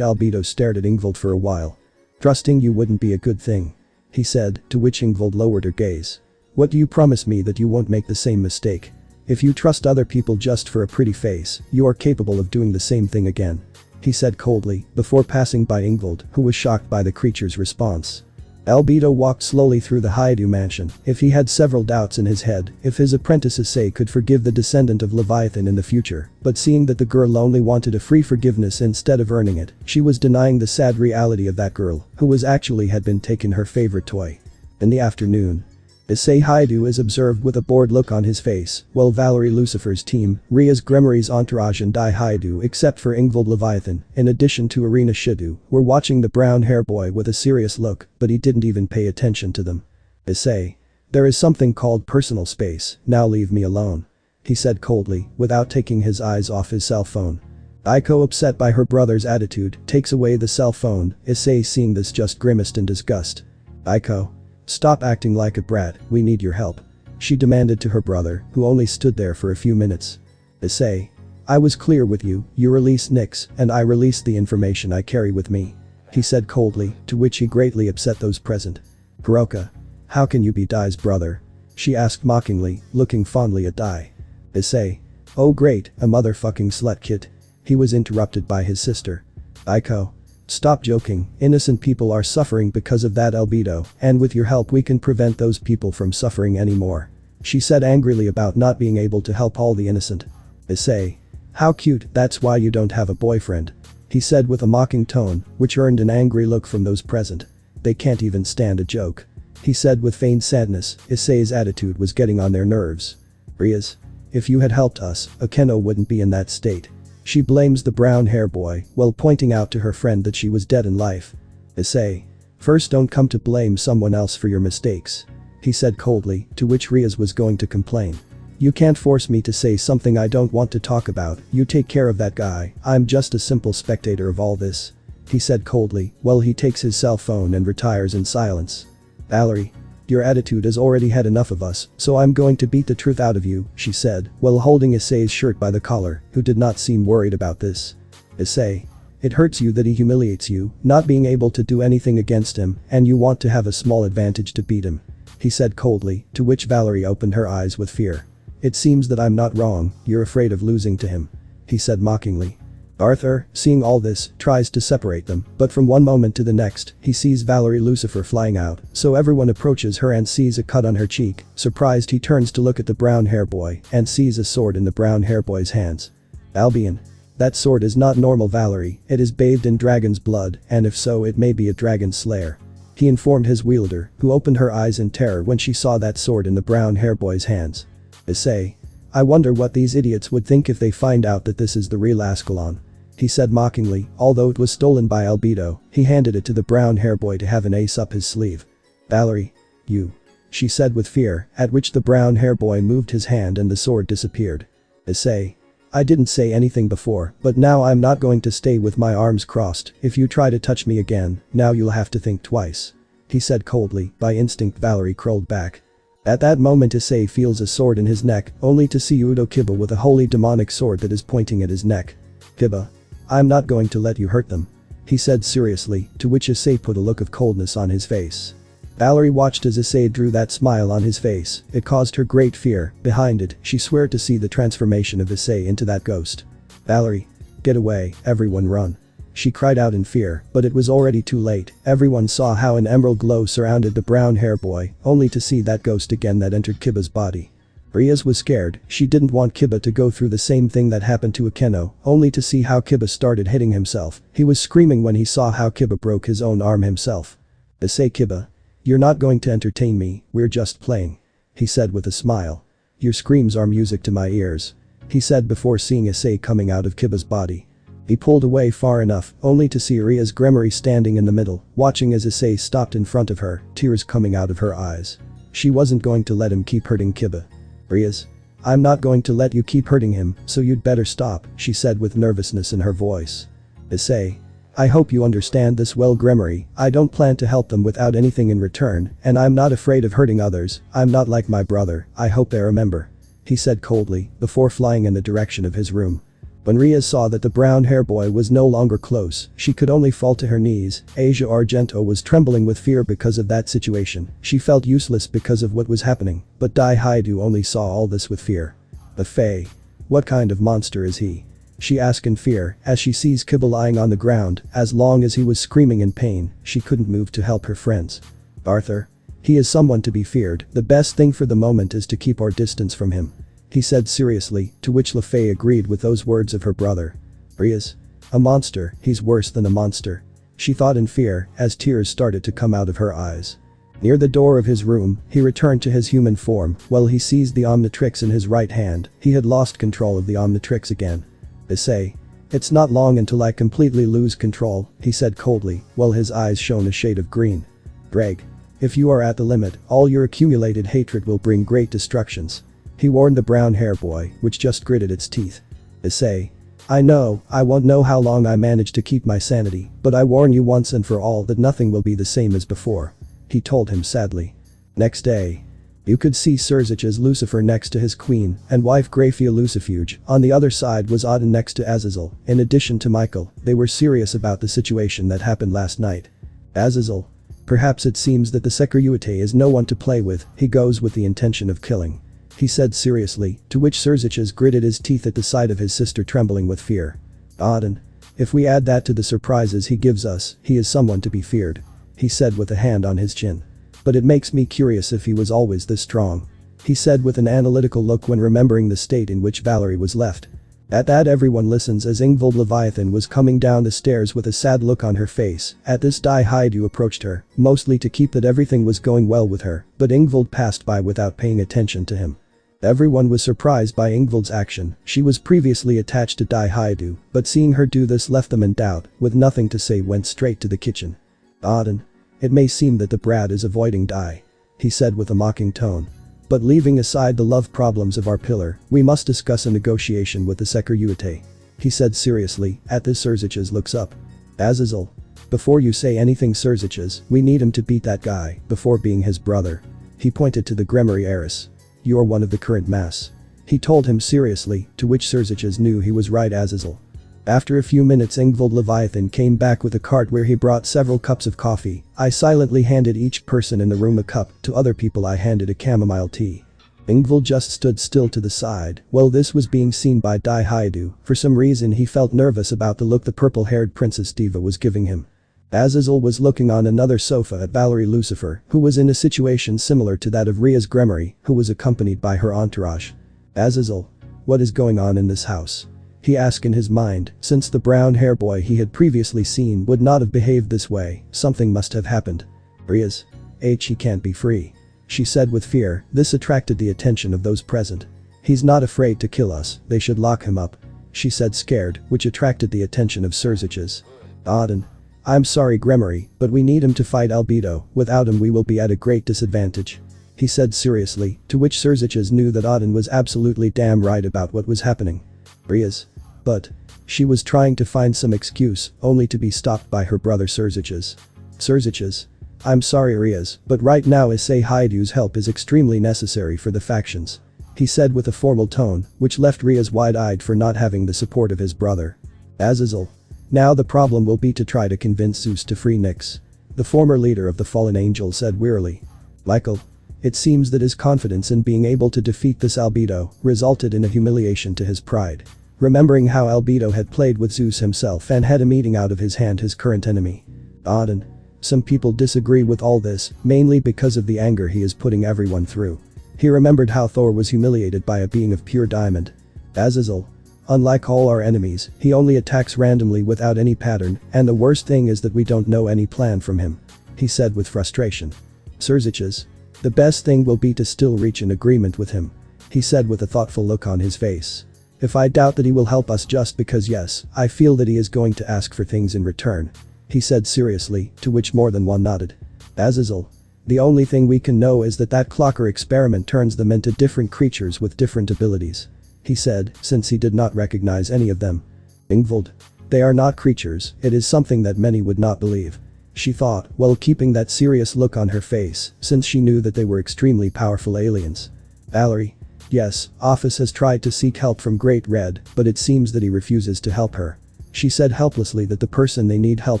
Albedo stared at Ingvild for a while. Trusting you wouldn't be a good thing. He said, to which Ingvild lowered her gaze. What do you promise me that you won't make the same mistake? If you trust other people just for a pretty face, you are capable of doing the same thing again. He said coldly, before passing by Ingvild, who was shocked by the creature's response. Albedo walked slowly through the Haidu mansion. If he had several doubts in his head, if his apprentice Issei could forgive the descendant of Leviathan in the future, but seeing that the girl only wanted a free forgiveness instead of earning it, she was denying the sad reality of that girl, who was actually had been taken her favorite toy. In the afternoon, Issei Haidu is observed with a bored look on his face, while Valerie Lucifer's team, Ria's Grimory's entourage and Dai Haidu except for Ingvild Leviathan, in addition to Arena Shidu, were watching the brown hair boy with a serious look, but he didn't even pay attention to them. Issei. There is something called personal space, now leave me alone. He said coldly, without taking his eyes off his cell phone. Aiko, upset by her brother's attitude, takes away the cell phone. Issei, seeing this, just grimaced in disgust. Aiko. Stop acting like a brat, we need your help. She demanded to her brother, who only stood there for a few minutes. Issei. I was clear with you, you release Nyx, and I release the information I carry with me. He said coldly, to which he greatly upset those present. Hiroka. How can you be Dai's brother? She asked mockingly, looking fondly at Dai. Issei. Oh great, a motherfucking slut kid. He was interrupted by his sister. Aiko. Stop joking, innocent people are suffering because of that Albedo, and with your help we can prevent those people from suffering anymore. She said angrily about not being able to help all the innocent. Issei. How cute, that's why you don't have a boyfriend. He said with a mocking tone, which earned an angry look from those present. They can't even stand a joke. He said with feigned sadness. Issei's attitude was getting on their nerves. Rias. If you had helped us, Akeno wouldn't be in that state. She blames the brown hair boy, while pointing out to her friend that she was dead in life. Issei. First, don't come to blame someone else for your mistakes. He said coldly, to which Rias was going to complain. You can't force me to say something I don't want to talk about, you take care of that guy, I'm just a simple spectator of all this. He said coldly, while he takes his cell phone and retires in silence. Valerie. Your attitude has already had enough of us, so I'm going to beat the truth out of you, she said, while holding Issei's shirt by the collar, who did not seem worried about this. Issei. It hurts you that he humiliates you, not being able to do anything against him, and you want to have a small advantage to beat him. He said coldly, to which Valerie opened her eyes with fear. It seems that I'm not wrong, you're afraid of losing to him. He said mockingly. Arthur, seeing all this, tries to separate them, but from one moment to the next, he sees Valerie Lucifer flying out, so everyone approaches her and sees a cut on her cheek. Surprised, he turns to look at the brown hair boy and sees a sword in the brown hair boy's hands. Albion. That sword is not normal, Valerie, it is bathed in dragon's blood, and if so, it may be a dragon slayer. He informed his wielder, who opened her eyes in terror when she saw that sword in the brown hair boy's hands. Issei. I wonder what these idiots would think if they find out that this is the real Ascalon. He said mockingly, although it was stolen by Albedo, he handed it to the brown hair boy to have an ace up his sleeve. Valerie. You. She said with fear, at which the brown hair boy moved his hand and the sword disappeared. Issei. I didn't say anything before, but now I'm not going to stay with my arms crossed. If you try to touch me again, now you'll have to think twice. He said coldly. By instinct, Valerie crawled back. At that moment, Issei feels a sword in his neck, only to see Udo Kiba with a holy demonic sword that is pointing at his neck. Kiba. I'm not going to let you hurt them. He said seriously, to which Issei put a look of coldness on his face. Valerie watched as Issei drew that smile on his face. It caused her great fear. Behind it, she swore to see the transformation of Issei into that ghost. Valerie. Get away, everyone run. She cried out in fear, but it was already too late. Everyone saw how an emerald glow surrounded the brown hair boy, only to see that ghost again that entered Kiba's body. Riaz was scared. She didn't want Kiba to go through the same thing that happened to Akeno, only to see how Kiba started hitting himself. He was screaming when he saw how Kiba broke his own arm himself. Issei. Kiba. You're not going to entertain me, we're just playing. He said with a smile. Your screams are music to my ears. He said before seeing Issei coming out of Kiba's body. He pulled away far enough, only to see Riaz Gremory standing in the middle, watching as Issei stopped in front of her, tears coming out of her eyes. She wasn't going to let him keep hurting Kiba. Riaz. I'm not going to let you keep hurting him, so you'd better stop, she said with nervousness in her voice. Issei. I hope you understand this well, Gremory. I don't plan to help them without anything in return, and I'm not afraid of hurting others. I'm not like my brother, I hope they remember. He said coldly, before flying in the direction of his room. When Riaz saw that the brown hair boy was no longer close, she could only fall to her knees. Asia Argento was trembling with fear because of that situation. She felt useless because of what was happening, but Dai Haidu only saw all this with fear. The Fae. What kind of monster is he? She asked in fear, as she sees Kiba lying on the ground. As long as he was screaming in pain, she couldn't move to help her friends. Arthur. He is someone to be feared. The best thing for the moment is to keep our distance from him. He said seriously, to which LaFay agreed with those words of her brother. Riaz. A monster, he's worse than a monster. She thought in fear, as tears started to come out of her eyes. Near the door of his room, he returned to his human form. While he seized the Omnitrix in his right hand, he had lost control of the Omnitrix again. Issei. It's not long until I completely lose control, he said coldly, while his eyes shone a shade of green. Greg. If you are at the limit, all your accumulated hatred will bring great destructions. He warned the brown hair boy, which just gritted its teeth. Issei. I know, I won't know how long I manage to keep my sanity, but I warn you once and for all that nothing will be the same as before. He told him sadly. Next day. You could see Serzich's Lucifer next to his queen and wife Graphia Lucifuge. On the other side was Auden next to Azazel. In addition to Michael, they were serious about the situation that happened last night. Azazel. Perhaps it seems that the Sekiryuutei is no one to play with, he goes with the intention of killing. He said seriously, to which Serzich's gritted his teeth at the sight of his sister trembling with fear. Auden. If we add that to the surprises he gives us, he is someone to be feared. He said with a hand on his chin. But it makes me curious if he was always this strong. He said with an analytical look when remembering the state in which Valerie was left. At that everyone listens as Ingvild Leviathan was coming down the stairs with a sad look on her face. At this Dai Haidu approached her, mostly to keep that everything was going well with her, but Ingvild passed by without paying attention to him. Everyone was surprised by Ingvild's action. She was previously attached to Dai Haidu, but seeing her do this left them in doubt. With nothing to say, went straight to the kitchen. Auden. It may seem that the brat is avoiding Dai. He said with a mocking tone. But leaving aside the love problems of our pillar, we must discuss a negotiation with the Sekiryuutei. He said seriously. At this Serzich's looks up. Azazel. Before you say anything Serzich's, we need him to beat that guy, before being his brother. He pointed to the Gremory heiress. You're one of the current mass. He told him seriously, to which Serziches knew he was right. Azazel. After a few minutes Ingvald Leviathan came back with a cart where he brought several cups of coffee. I silently handed each person in the room a cup, to other people I handed a chamomile tea. Ingvald just stood still to the side. Well, this was being seen by Dai Haidu. For some reason he felt nervous about the look the purple-haired Princess Diva was giving him. Azazel was looking on another sofa at Valerie Lucifer, who was in a situation similar to that of Ria's Gremory, who was accompanied by her entourage. Azazel. What is going on in this house? He asked in his mind, since the brown hair boy he had previously seen would not have behaved this way, something must have happened. Ria's. He can't be free. She said with fear. This attracted the attention of those present. He's not afraid to kill us, they should lock him up. She said scared, which attracted the attention of Serziches. Auden. I'm sorry Gremory, but we need him to fight Albedo, without him we will be at a great disadvantage. He said seriously, to which Serziches knew that Auden was absolutely damn right about what was happening. Ria's. But. She was trying to find some excuse, only to be stopped by her brother Serziches. Serziches. I'm sorry Riaz, but right now Issei Haidu's help is extremely necessary for the factions. He said with a formal tone, which left Riaz wide-eyed for not having the support of his brother. Azazel. Now the problem will be to try to convince Zeus to free Nyx. The former leader of the fallen angel said wearily. Michael. It seems that his confidence in being able to defeat this Albedo resulted in a humiliation to his pride. Remembering how Albedo had played with Zeus himself and had him eating out of his hand his current enemy. Auden. Some people disagree with all this, mainly because of the anger he is putting everyone through. He remembered how Thor was humiliated by a being of pure diamond. Azazel. Unlike all our enemies, he only attacks randomly without any pattern, and the worst thing is that we don't know any plan from him. He said with frustration. Serziches. The best thing will be to still reach an agreement with him. He said with a thoughtful look on his face. If I doubt that he will help us just because yes, I feel that he is going to ask for things in return. He said seriously, to which more than one nodded. Azazel. The only thing we can know is that clocker experiment turns them into different creatures with different abilities. He said, since he did not recognize any of them. Ingvald. They are not creatures, it is something that many would not believe. She thought, while keeping that serious look on her face, since she knew that they were extremely powerful aliens. Valerie. Yes, Office has tried to seek help from Great Red, but it seems that he refuses to help her. She said helplessly that the person they need help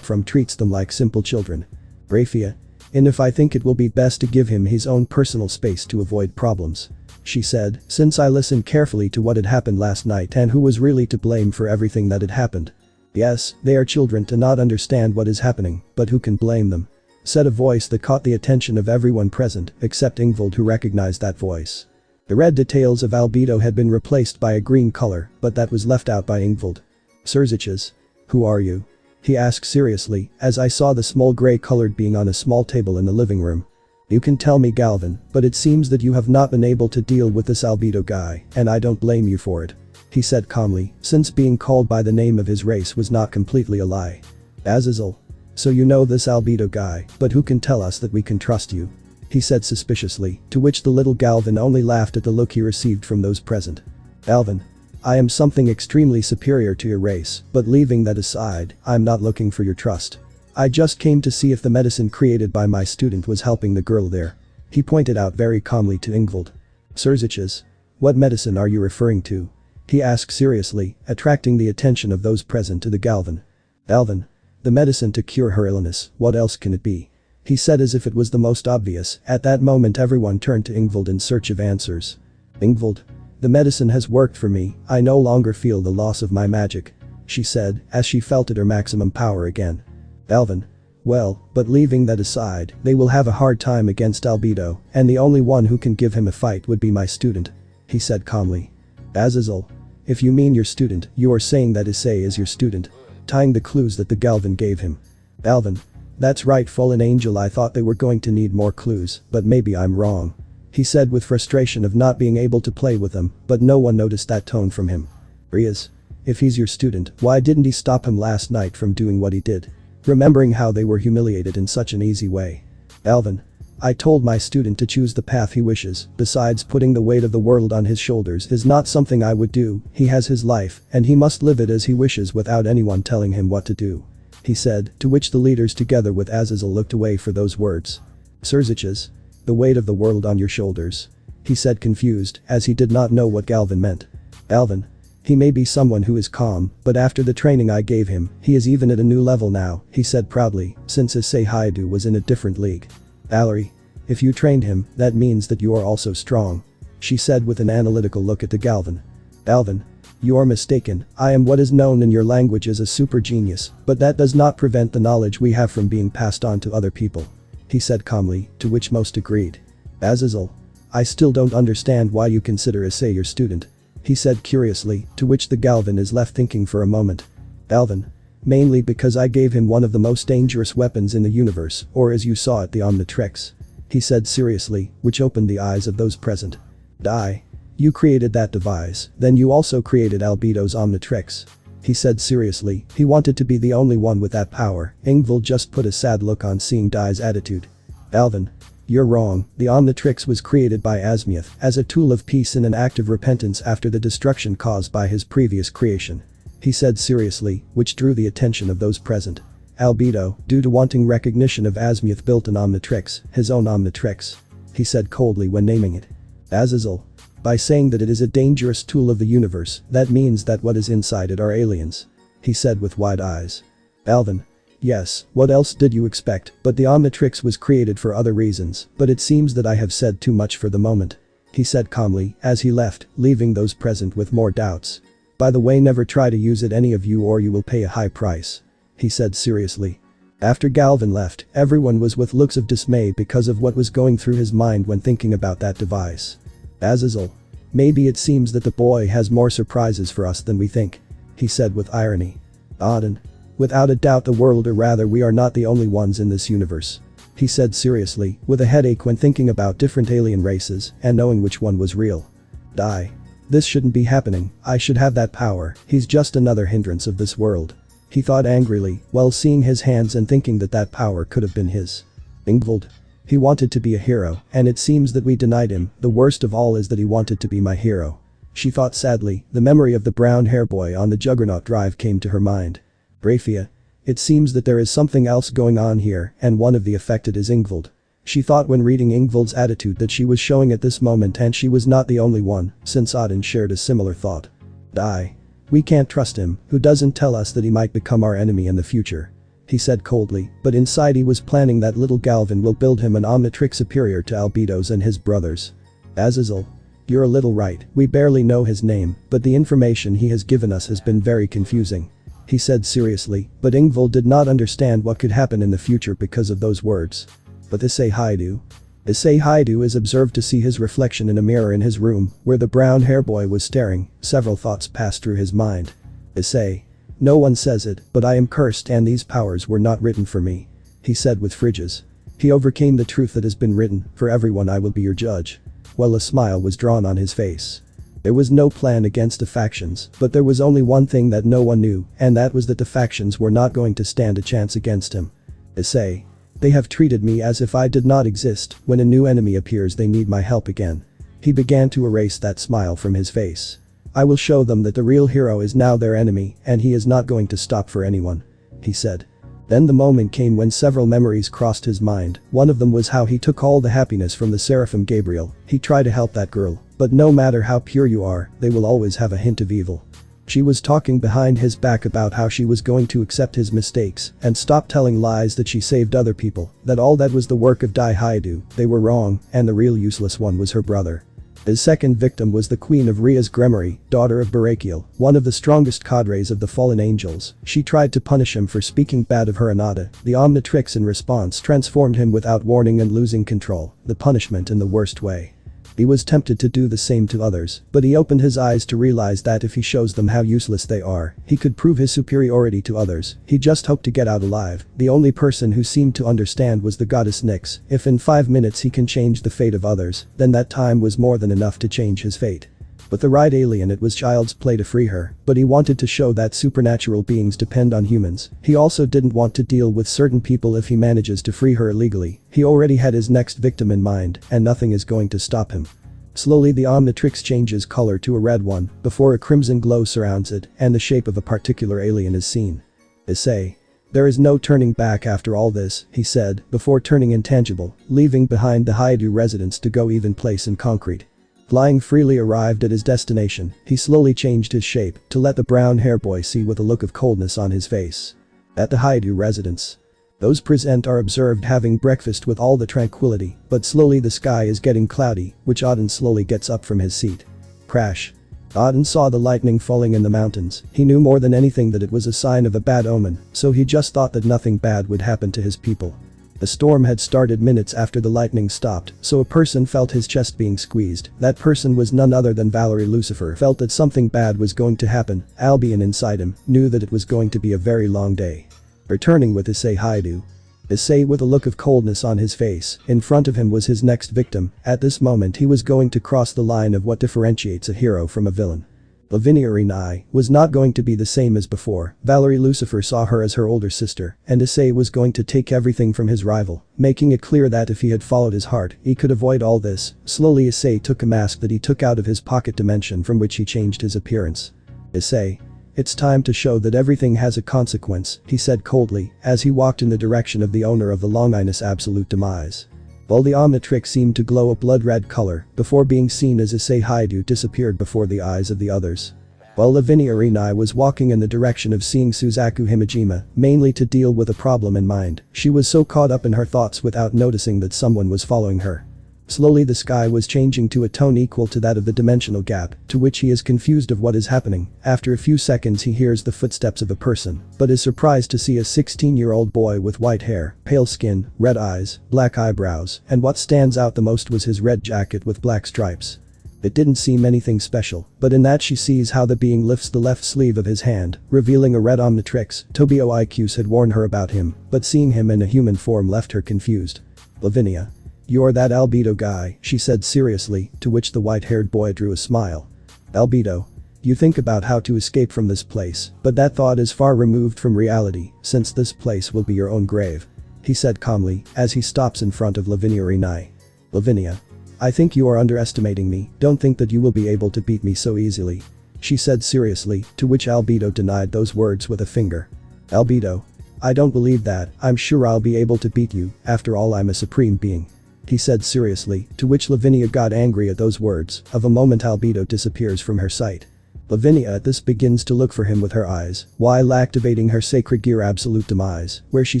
from treats them like simple children. Raphia. And if I think it will be best to give him his own personal space to avoid problems. She said, since I listened carefully to what had happened last night and who was really to blame for everything that had happened. Yes, they are children to not understand what is happening, but who can blame them? Said a voice that caught the attention of everyone present, except Ingvald, who recognized that voice. The red details of Albedo had been replaced by a green color, but that was left out by Ingvald. Serziches. Who are you? He asked seriously, as I saw the small gray-colored being on a small table in the living room. You can tell me Galvin, but it seems that you have not been able to deal with this Albedo guy, and I don't blame you for it. He said calmly, since being called by the name of his race was not completely a lie. Azazel. So you know this Albedo guy, but who can tell us that we can trust you? He said suspiciously, to which the little Galvin only laughed at the look he received from those present. Alvin. I am something extremely superior to your race, but leaving that aside, I'm not looking for your trust. I just came to see if the medicine created by my student was helping the girl there. He pointed out very calmly to Ingvald. Serziches. What medicine are you referring to? He asked seriously, attracting the attention of those present to the Galvin. Alvin. The medicine to cure her illness, what else can it be? He said as if it was the most obvious. At that moment everyone turned to Ingvald in search of answers. Ingvald. The medicine has worked for me, I no longer feel the loss of my magic. She said, as she felt at her maximum power again. Alvin. Well, but leaving that aside, they will have a hard time against Albedo, and the only one who can give him a fight would be my student. He said calmly. Azazel. If you mean your student, you are saying that Issei is your student. Tying the clues that the Galvin gave him. Alvin. That's right, fallen angel, I thought they were going to need more clues, but maybe I'm wrong. He said with frustration of not being able to play with them, but no one noticed that tone from him. Riaz. If he's your student, why didn't he stop him last night from doing what he did? Remembering how they were humiliated in such an easy way. Alvin. I told my student to choose the path he wishes, besides putting the weight of the world on his shoulders is not something I would do, he has his life, and he must live it as he wishes without anyone telling him what to do. He said, to which the leaders together with Azazel looked away for those words. Serziches. The weight of the world on your shoulders. He said confused, as he did not know what Galvin meant. Galvin. He may be someone who is calm, but after the training I gave him, he is even at a new level now, he said proudly, since Issei Haidu was in a different league. Valerie. If you trained him, that means that you are also strong. She said with an analytical look at the Galvin. Galvin. You are mistaken, I am what is known in your language as a super genius, but that does not prevent the knowledge we have from being passed on to other people. He said calmly, to which most agreed. Azazel. I still don't understand why you consider Issei your student. He said curiously, to which the Galvin is left thinking for a moment. Galvin. Mainly because I gave him one of the most dangerous weapons in the universe, or as you saw it, the Omnitrix. He said seriously, which opened the eyes of those present. Die. You created that device, then you also created Albedo's Omnitrix. He said seriously, he wanted to be the only one with that power. Ingvild just put a sad look on seeing Dai's attitude. Galvin. You're wrong, the Omnitrix was created by Asmioth as a tool of peace and an act of repentance after the destruction caused by his previous creation. He said seriously, which drew the attention of those present. Albedo, due to wanting recognition of Asmioth, built an Omnitrix, his own Omnitrix. He said coldly when naming it. Azazel. By saying that it is a dangerous tool of the universe, that means that what is inside it are aliens. He said with wide eyes. Galvin. Yes, what else did you expect, but the Omnitrix was created for other reasons, but it seems that I have said too much for the moment. He said calmly, as he left, leaving those present with more doubts. By the way, never try to use it, any of you, or you will pay a high price. He said seriously. After Galvin left, everyone was with looks of dismay because of what was going through his mind when thinking about that device. Azazel. Maybe it seems that the boy has more surprises for us than we think. He said with irony. Auden. Without a doubt the world, or rather we are not the only ones in this universe. He said seriously, with a headache when thinking about different alien races and knowing which one was real. Dai. This shouldn't be happening, I should have that power, he's just another hindrance of this world. He thought angrily, while seeing his hands and thinking that that power could have been his. Ingvild. He wanted to be a hero, and it seems that we denied him. The worst of all is that he wanted to be my hero. She thought sadly, the memory of the brown hair boy on the Juggernaut Drive came to her mind. Raphia. It seems that there is something else going on here, and one of the affected is Ingvild. She thought when reading Ingvild's attitude that she was showing at this moment, and she was not the only one, since Auden shared a similar thought. Dai. We can't trust him, who doesn't tell us that he might become our enemy in the future. He said coldly, but inside he was planning that little Galvin will build him an Omnitrix superior to Albedo's and his brothers. Azazel. You're a little right, we barely know his name, but the information he has given us has been very confusing. He said seriously, but Ingvild did not understand what could happen in the future because of those words. But Issei Haidu. Issei Haidu is observed to see his reflection in a mirror in his room, where the brown hair boy was staring. Several thoughts passed through his mind. Issei. No one says it, but I am cursed and these powers were not written for me. He said with fridges. He overcame the truth that has been written, for everyone I will be your judge. Well, a smile was drawn on his face. There was no plan against the factions, but there was only one thing that no one knew, and that was that the factions were not going to stand a chance against him. Issei. They have treated me as if I did not exist. When a new enemy appears they need my help again. He began to erase that smile from his face. I will show them that the real hero is now their enemy, and he is not going to stop for anyone. He said. Then the moment came when several memories crossed his mind. One of them was how he took all the happiness from the Seraphim Gabriel. He tried to help that girl, but no matter how pure you are, they will always have a hint of evil. She was talking behind his back about how she was going to accept his mistakes and stop telling lies that she saved other people, that all that was the work of Dai Haidu. They were wrong, and the real useless one was her brother. His second victim was the Queen of Ria's Gremory, daughter of Barakiel, one of the strongest cadres of the fallen angels. She tried to punish him for speaking bad of her Anata. The Omnitrix in response transformed him without warning and losing control, the punishment in the worst way. He was tempted to do the same to others, but he opened his eyes to realize that if he shows them how useless they are, he could prove his superiority to others. He just hoped to get out alive. The only person who seemed to understand was the goddess Nyx. If in 5 minutes he can change the fate of others, then that time was more than enough to change his fate. With the right alien, it was child's play to free her, but he wanted to show that supernatural beings depend on humans. He also didn't want to deal with certain people if he manages to free her illegally. He already had his next victim in mind, and nothing is going to stop him. Slowly the Omnitrix changes color to a red one, before a crimson glow surrounds it, and the shape of a particular alien is seen. Issei. There is no turning back after all this, he said, before turning intangible, leaving behind the Haidu residence to go even place in concrete. Flying freely arrived at his destination, he slowly changed his shape to let the brown hair boy see with a look of coldness on his face. At the Haidu residence. Those present are observed having breakfast with all the tranquility, but slowly the sky is getting cloudy, which Auden slowly gets up from his seat. Crash. Auden saw the lightning falling in the mountains. He knew more than anything that it was a sign of a bad omen, so he just thought that nothing bad would happen to his people. The storm had started minutes after the lightning stopped, so a person felt his chest being squeezed. That person was none other than Valerie Lucifer. Felt that something bad was going to happen. Albion inside him knew that it was going to be a very long day. Returning with Issei Haidu. Issei with a look of coldness on his face. In front of him was his next victim. At this moment he was going to cross the line of what differentiates a hero from a villain. Lavinia Rinai was not going to be the same as before. Valerie Lucifer saw her as her older sister, and Issei was going to take everything from his rival, making it clear that if he had followed his heart, he could avoid all this. Slowly Issei took a mask that he took out of his pocket dimension from which he changed his appearance. Issei. It's time to show that everything has a consequence, he said coldly, as he walked in the direction of the owner of the Longinus Absolute Demise. While the Omnitrix seemed to glow a blood-red color, before being seen as Issei Haidu disappeared before the eyes of the others. While Lavinia Rinai was walking in the direction of seeing Suzaku Himejima, mainly to deal with a problem in mind, she was so caught up in her thoughts without noticing that someone was following her. Slowly the sky was changing to a tone equal to that of the dimensional gap, to which he is confused of what is happening. After a few seconds he hears the footsteps of a person, but is surprised to see a 16-year-old boy with white hair, pale skin, red eyes, black eyebrows, and what stands out the most was his red jacket with black stripes. It didn't seem anything special, but in that she sees how the being lifts the left sleeve of his hand, revealing a red Omnitrix. Tobio Iqs had warned her about him, but seeing him in a human form left her confused. Lavinia. You're that Albedo guy, she said seriously, to which the white-haired boy drew a smile. Albedo. You think about how to escape from this place, but that thought is far removed from reality, since this place will be your own grave. He said calmly, as he stops in front of Lavinia Rinai. Lavinia. I think you are underestimating me, don't think that you will be able to beat me so easily. She said seriously, to which Albedo denied those words with a finger. Albedo. I don't believe that, I'm sure I'll be able to beat you, after all I'm a supreme being. He said seriously, to which Lavinia got angry at those words. Of a moment Albedo disappears from her sight. Lavinia at this begins to look for him with her eyes, while activating her sacred gear Absolute Demise, where she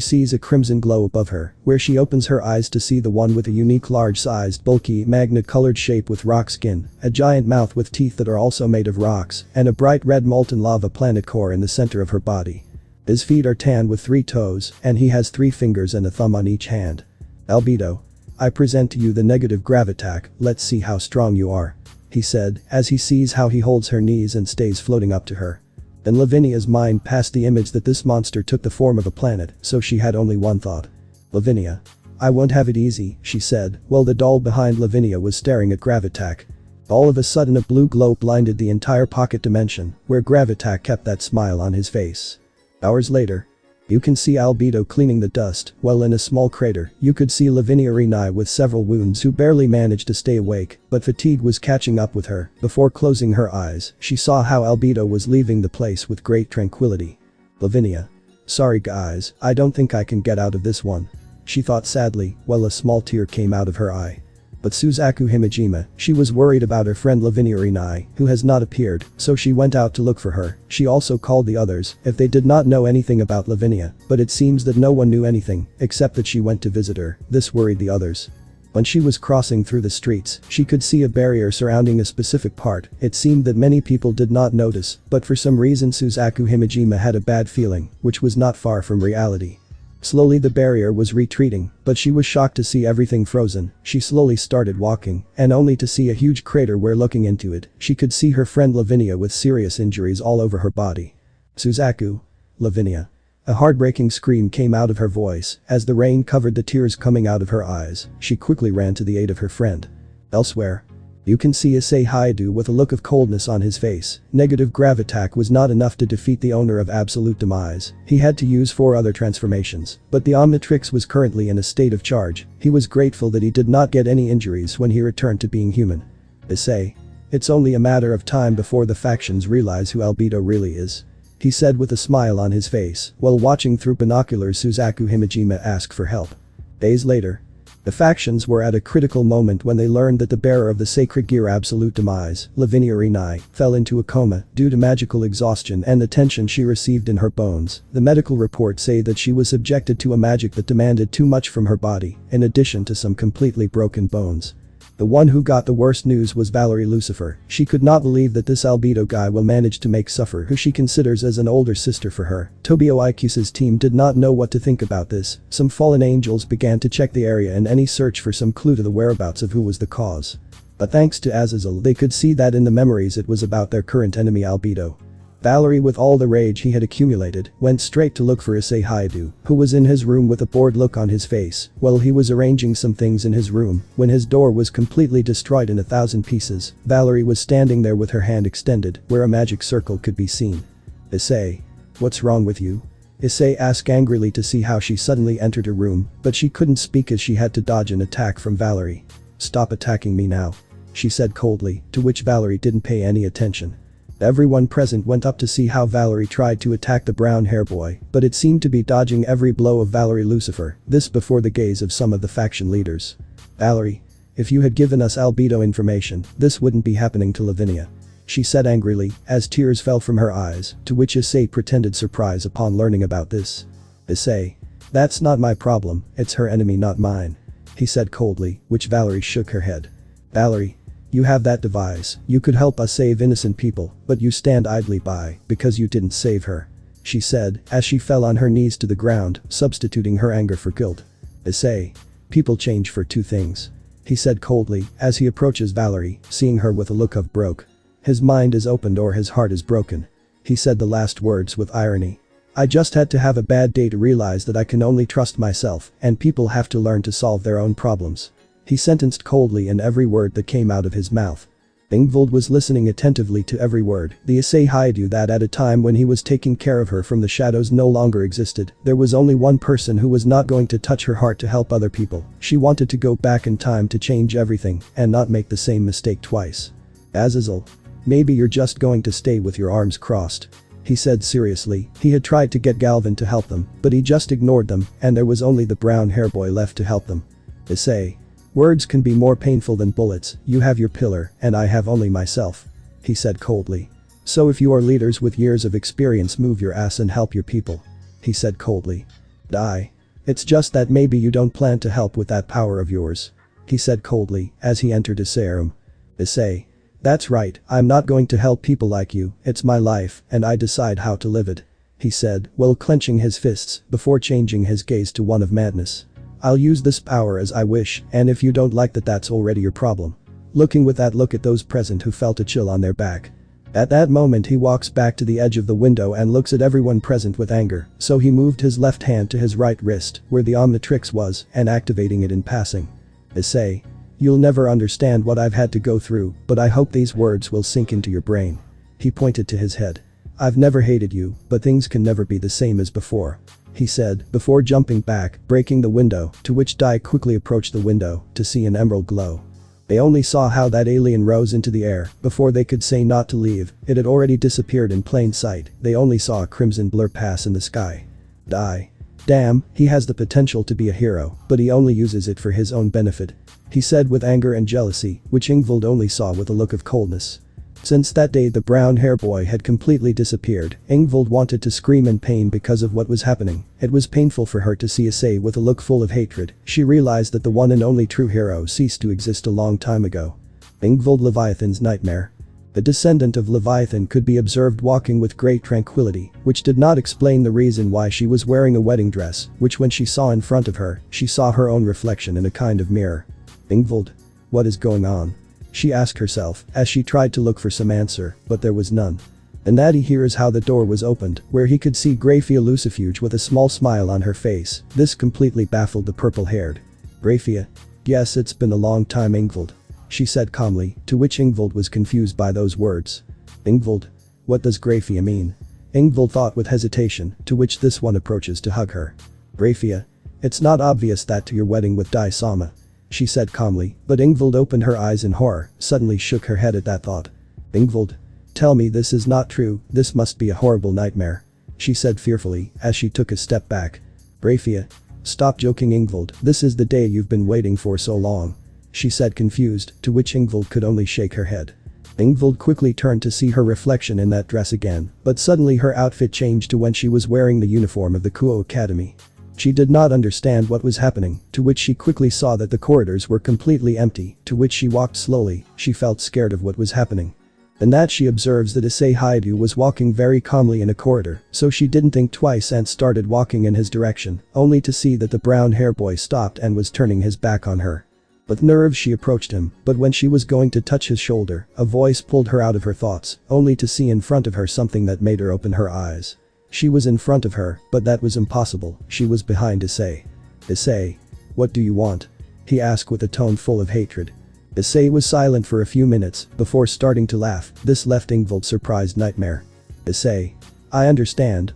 sees a crimson glow above her, where she opens her eyes to see the one with a unique large-sized, bulky, magnet-colored shape with rock skin, a giant mouth with teeth that are also made of rocks, and a bright red molten lava planet core in the center of her body. His feet are tan with 3 toes, and he has 3 fingers and a thumb on each hand. Albedo. I present to you the negative gravitac, let's see how strong you are. He said, as he sees how he holds her knees and stays floating up to her. Then Lavinia's mind passed the image that this monster took the form of a planet, so she had only one thought. Lavinia. I won't have it easy, she said, while the doll behind Lavinia was staring at Gravitac. All of a sudden a blue glow blinded the entire pocket dimension, where Gravitac kept that smile on his face. Hours later. You can see Albedo cleaning the dust, while in a small crater, you could see Lavinia Rinai with several wounds who barely managed to stay awake, but fatigue was catching up with her. Before closing her eyes, she saw how Albedo was leaving the place with great tranquility. Lavinia. Sorry guys, I don't think I can get out of this one. She thought sadly, while a small tear came out of her eye. But Suzaku Himejima, she was worried about her friend Lavinia Rinai, who has not appeared, so she went out to look for her. She also called the others, if they did not know anything about Lavinia, but it seems that no one knew anything, except that she went to visit her. This worried the others. When she was crossing through the streets, she could see a barrier surrounding a specific part. It seemed that many people did not notice, but for some reason Suzaku Himejima had a bad feeling, which was not far from reality. Slowly the barrier was retreating, but she was shocked to see everything frozen. She slowly started walking, and only to see a huge crater where looking into it, she could see her friend Lavinia with serious injuries all over her body. Suzaku. Lavinia. A heartbreaking scream came out of her voice, as the rain covered the tears coming out of her eyes. She quickly ran to the aid of her friend. Elsewhere. You can see Issei Haidu with a look of coldness on his face. Negative gravitac was not enough to defeat the owner of Absolute Demise. He had to use 4 other transformations, but the Omnitrix was currently in a state of charge. He was grateful that he did not get any injuries when he returned to being human. Issei. It's only a matter of time before the factions realize who Albedo really is. he said with a smile on his face while watching through binoculars Suzaku Himejima ask for help. Days later. The factions were at a critical moment when they learned that the bearer of the sacred gear Absolute Demise, Lavinia Rinai, fell into a coma due to magical exhaustion and the tension she received in her bones. The medical reports say that she was subjected to a magic that demanded too much from her body, in addition to some completely broken bones. The one who got the worst news was Valerie Lucifer. She could not believe that this albedo guy will manage to make suffer who she considers as an older sister for her. Tobio Ikusa's team did not know what to think about this. Some fallen angels began to check the area in any search for some clue to the whereabouts of who was the cause. But thanks to Azazel, they could see that in the memories it was about their current enemy albedo. Valerie, with all the rage he had accumulated, went straight to look for Issei Hayato, who was in his room with a bored look on his face while he was arranging some things in his room. When his door was completely destroyed in 1,000 pieces, Valerie was standing there with her hand extended where a magic circle could be seen. Issei. What's wrong with you? Issei asked angrily to see how she suddenly entered her room, but she couldn't speak as she had to dodge an attack from Valerie. Stop attacking me now, she said coldly, to which Valerie didn't pay any attention. Everyone present went up to see how Valerie tried to attack the brown hair boy, but it seemed to be dodging every blow of Valerie Lucifer, this before the gaze of some of the faction leaders. Valerie. If you had given us albedo information, this wouldn't be happening to Lavinia, she said angrily, as tears fell from her eyes, to which Issei pretended surprise upon learning about this. Issei. That's not my problem, it's her enemy not mine, he said coldly, which Valerie shook her head. Valerie. You have that device, you could help us save innocent people, but you stand idly by because you didn't save her, she said as she fell on her knees to the ground, substituting her anger for guilt. Issei. People change for two things, he said coldly as he approaches Valerie, seeing her with a look of broke. His mind is opened or his heart is broken. He said the last words with irony. I just had to have a bad day to realize that I can only trust myself and people have to learn to solve their own problems, he sentenced coldly in every word that came out of his mouth. Ingvild was listening attentively to every word. The Issei Hayato that at a time when he was taking care of her from the shadows no longer existed. There was only one person who was not going to touch her heart to help other people. She wanted to go back in time to change everything and not make the same mistake twice. Azazel. Maybe you're just going to stay with your arms crossed, he said seriously. He had tried to get Galvin to help them, but he just ignored them and there was only the brown hair boy left to help them. Issei. Words can be more painful than bullets, you have your pillar and I have only myself, he said coldly. So if you are leaders with years of experience, move your ass and help your people, he said coldly. Die. It's just that maybe you don't plan to help with that power of yours, he said coldly as he entered Issei's room. Issei. That's right, I'm not going to help people like you, it's my life and I decide how to live it, he said while clenching his fists before changing his gaze to one of madness. I'll use this power as I wish and if you don't like that, that's already your problem. Looking with that look at those present who felt a chill on their back. At that moment he walks back to the edge of the window and looks at everyone present with anger, so he moved his left hand to his right wrist where the Omnitrix was and activating it in passing. Issei. You'll never understand what I've had to go through, but I hope these words will sink into your brain. He pointed to his head. I've never hated you, but things can never be the same as before, he said before jumping back, breaking the window, to which Dai quickly approached the window to see an emerald glow. They only saw how that alien rose into the air before they could say not to leave. It had already disappeared in plain sight. They only saw a crimson blur pass in the sky. Dai. Damn, he has the potential to be a hero, but he only uses it for his own benefit, he said with anger and jealousy, which Ingvild only saw with a look of coldness. Since that day the brown hair boy had completely disappeared. Ingvild wanted to scream in pain because of what was happening. It was painful for her to see Issei with a look full of hatred. She realized that the one and only true hero ceased to exist a long time ago. Ingvild, Leviathan's nightmare. The descendant of Leviathan could be observed walking with great tranquility, which did not explain the reason why she was wearing a wedding dress, which when she saw in front of her, she saw her own reflection in a kind of mirror. Ingvild. What is going on? She asked herself as she tried to look for some answer, but there was none. And that he hears how the door was opened, where he could see Graphia Lucifuge with a small smile on her face. This completely baffled the purple-haired. Graphia. Yes, it's been a long time, Ingvild, she said calmly, to which Ingvild was confused by those words. Ingvild. What does Graphia mean? Ingvild thought with hesitation, to which this one approaches to hug her. Graphia. It's not obvious that to your wedding with Dai Sama, she said calmly, but Ingvild opened her eyes in horror, suddenly shook her head at that thought. Ingvild. Tell me this is not true, this must be a horrible nightmare. She said fearfully as she took a step back. Brafia. Stop joking Ingvild, this is the day you've been waiting for so long. She said confused, to which Ingvild could only shake her head. Ingvild quickly turned to see her reflection in that dress again, but suddenly her outfit changed to when she was wearing the uniform of the Kuo Academy. She did not understand what was happening, to which she quickly saw that the corridors were completely empty, to which she walked slowly, she felt scared of what was happening. In that she observes that Issei Haidu was walking very calmly in a corridor, so she didn't think twice and started walking in his direction, only to see that the brown hair boy stopped and was turning his back on her. With nerves she approached him, but when she was going to touch his shoulder, a voice pulled her out of her thoughts, only to see in front of her something that made her open her eyes. She was in front of her, but that was impossible, she was behind Issei. Issei. What do you want? He asked with a tone full of hatred. Issei was silent for a few minutes, before starting to laugh, this left Ingvild surprised nightmare. Issei. I understand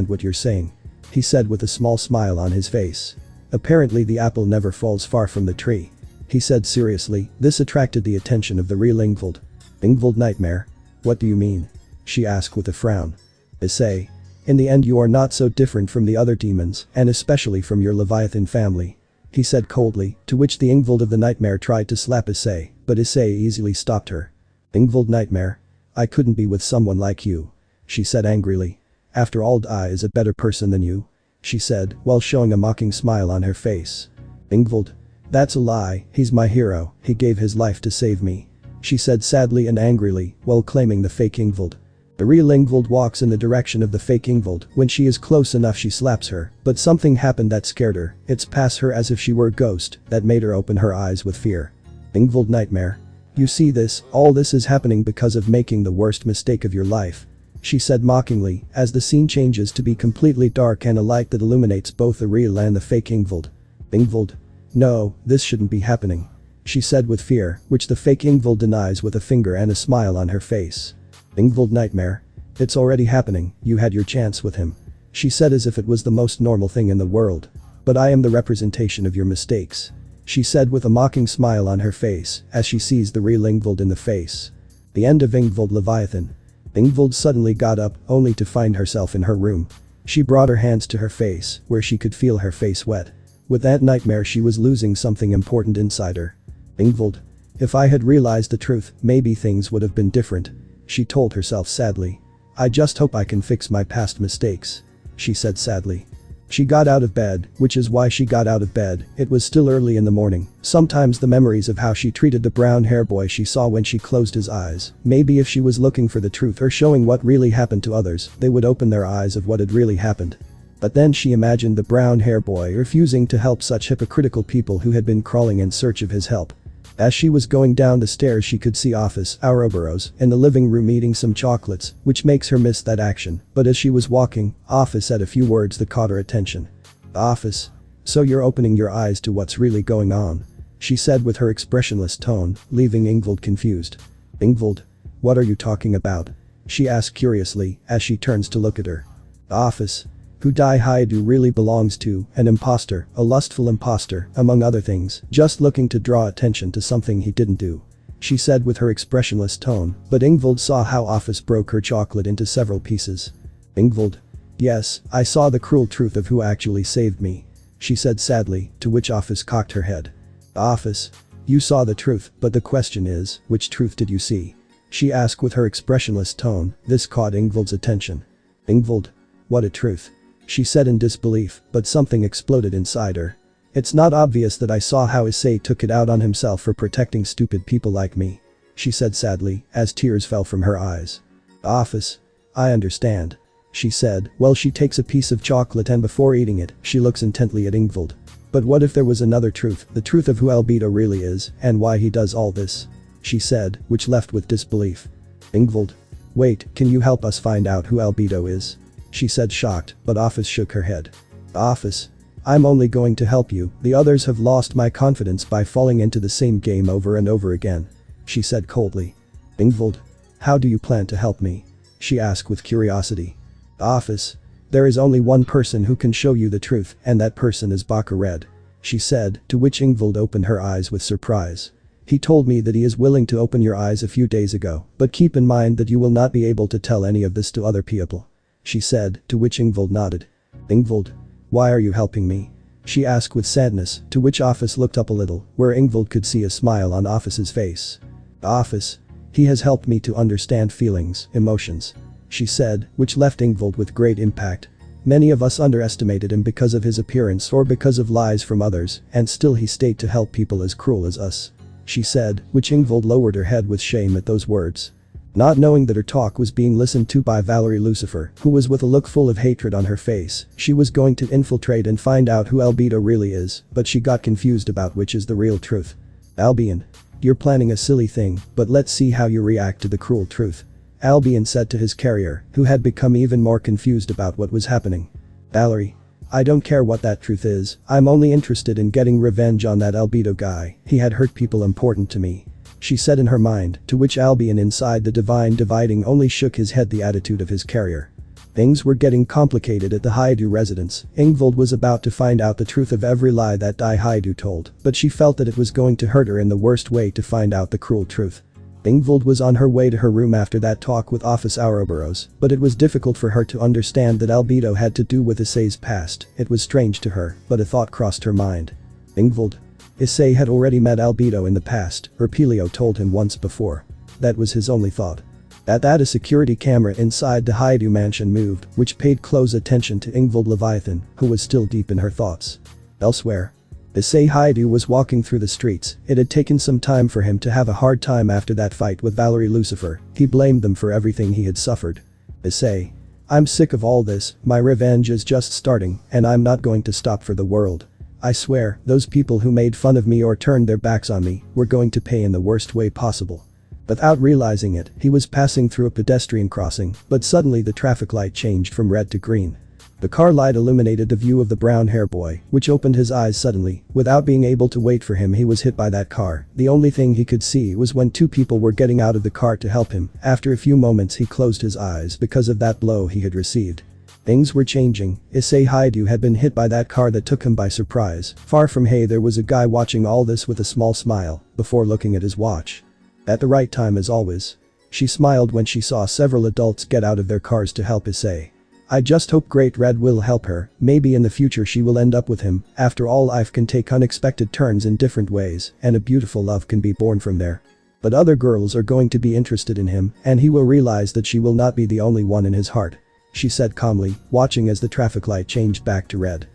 what you're saying. He said with a small smile on his face. Apparently the apple never falls far from the tree. He said seriously, this attracted the attention of the real Ingvild. Ingvild nightmare? What do you mean? She asked with a frown. Issei. In the end you are not so different from the other demons, and especially from your Leviathan family. He said coldly, to which the Ingvild of the nightmare tried to slap Issei, but Issei easily stopped her. Ingvild nightmare? I couldn't be with someone like you. She said angrily. After all I is a better person than you. She said, while showing a mocking smile on her face. Ingvild. That's a lie, he's my hero, he gave his life to save me. She said sadly and angrily, while claiming the fake Ingvild. The real Ingvild walks in the direction of the fake Ingvild, when she is close enough she slaps her, but something happened that scared her, it's past her as if she were a ghost, that made her open her eyes with fear. Ingvild nightmare. You see this, all this is happening because of making the worst mistake of your life. She said mockingly, as the scene changes to be completely dark and a light that illuminates both the real and the fake Ingvild. Ingvild. No, this shouldn't be happening. She said with fear, which the fake Ingvild denies with a finger and a smile on her face. Ingvild nightmare. It's already happening, you had your chance with him. She said as if it was the most normal thing in the world. But I am the representation of your mistakes. She said with a mocking smile on her face, as she sees the real Ingvild in the face. The end of Ingvild Leviathan. Ingvild suddenly got up, only to find herself in her room. She brought her hands to her face, where she could feel her face wet. With that nightmare she was losing something important inside her. Ingvild. If I had realized the truth, maybe things would have been different. She told herself sadly. I just hope I can fix my past mistakes. She said sadly. She got out of bed, which is why she got out of bed, it was still early in the morning. Sometimes the memories of how she treated the brown hair boy she saw when she closed his eyes, maybe if she was looking for the truth or showing what really happened to others, they would open their eyes of what had really happened. But then she imagined the brown hair boy refusing to help such hypocritical people who had been crawling in search of his help. As she was going down the stairs she could see Office Ouroboros in the living room eating some chocolates, which makes her miss that action, but as she was walking, Office said a few words that caught her attention. Office. So you're opening your eyes to what's really going on. She said with her expressionless tone, leaving Ingvild confused. Ingvild. What are you talking about? She asked curiously, as she turns to look at her. Office. Who Dai Haidu really belongs to, an imposter, a lustful imposter, among other things, just looking to draw attention to something he didn't do. She said with her expressionless tone, but Ingvild saw how Office broke her chocolate into several pieces. Ingvild. Yes, I saw the cruel truth of who actually saved me. She said sadly, to which Office cocked her head. Office. You saw the truth, but the question is, which truth did you see? She asked with her expressionless tone, this caught Ingvild's attention. Ingvild. What a truth. She said in disbelief, but something exploded inside her. It's not obvious that I saw how Issei took it out on himself for protecting stupid people like me. She said sadly, as tears fell from her eyes. Office. I understand. She said, while she takes a piece of chocolate and before eating it, she looks intently at Ingvild. But what if there was another truth, the truth of who Albedo really is, and why he does all this? She said, which left with disbelief. Ingvild. Wait, can you help us find out who Albedo is? She said shocked, but Office shook her head. Office. I'm only going to help you, the others have lost my confidence by falling into the same game over and over again. She said coldly. Ingvild. How do you plan to help me? She asked with curiosity. Office. There is only one person who can show you the truth, and that person is Baka Red. She said, to which Ingvild opened her eyes with surprise. He told me that he is willing to open your eyes a few days ago, but keep in mind that you will not be able to tell any of this to other people. She said, to which Ingvild nodded. Ingvild? Why are you helping me? She asked with sadness, to which Office looked up a little, where Ingvild could see a smile on Office's face. Office. He has helped me to understand feelings, emotions. She said, which left Ingvild with great impact. Many of us underestimated him because of his appearance or because of lies from others, and still he stayed to help people as cruel as us. She said, which Ingvild lowered her head with shame at those words. Not knowing that her talk was being listened to by Valerie Lucifer, who was with a look full of hatred on her face, she was going to infiltrate and find out who Albedo really is, but she got confused about which is the real truth. Albion. You're planning a silly thing, but let's see how you react to the cruel truth. Albion said to his carrier, who had become even more confused about what was happening. Valerie. I don't care what that truth is, I'm only interested in getting revenge on that Albedo guy, he had hurt people important to me. She said in her mind, to which Albion inside the divine dividing only shook his head the attitude of his carrier. Things were getting complicated at the Haidu residence. Ingvild was about to find out the truth of every lie that Dai Haidu told, but she felt that it was going to hurt her in the worst way to find out the cruel truth. Ingvild was on her way to her room after that talk with Office Ouroboros, but it was difficult for her to understand that Albedo had to do with Issei's past. It was strange to her, but a thought crossed her mind. Ingvild. Issei had already met Albedo in the past, Herpelio told him once before. That was his only thought. At that a security camera inside the Haidu mansion moved, which paid close attention to Ingvild Leviathan, who was still deep in her thoughts. Elsewhere. Issei Haidu was walking through the streets. It had taken some time for him to have a hard time after that fight with Valerie Lucifer. He blamed them for everything he had suffered. Issei. I'm sick of all this, my revenge is just starting, and I'm not going to stop for the world. I swear, those people who made fun of me or turned their backs on me, were going to pay in the worst way possible. Without realizing it, he was passing through a pedestrian crossing, but suddenly the traffic light changed from red to green. The car light illuminated the view of the brown-hair boy, which opened his eyes suddenly. Without being able to wait for him, he was hit by that car. The only thing he could see was when two people were getting out of the car to help him. After a few moments he closed his eyes because of that blow he had received. Things were changing. Issei Haidu had been hit by that car that took him by surprise. Far from Hey, there was a guy watching all this with a small smile, before looking at his watch. At the right time as always. She smiled when she saw several adults get out of their cars to help Issei. I just hope Great Red will help her, maybe in the future she will end up with him. After all, life can take unexpected turns in different ways, and a beautiful love can be born from there. But other girls are going to be interested in him, and he will realize that she will not be the only one in his heart. She said calmly, watching as the traffic light changed back to red.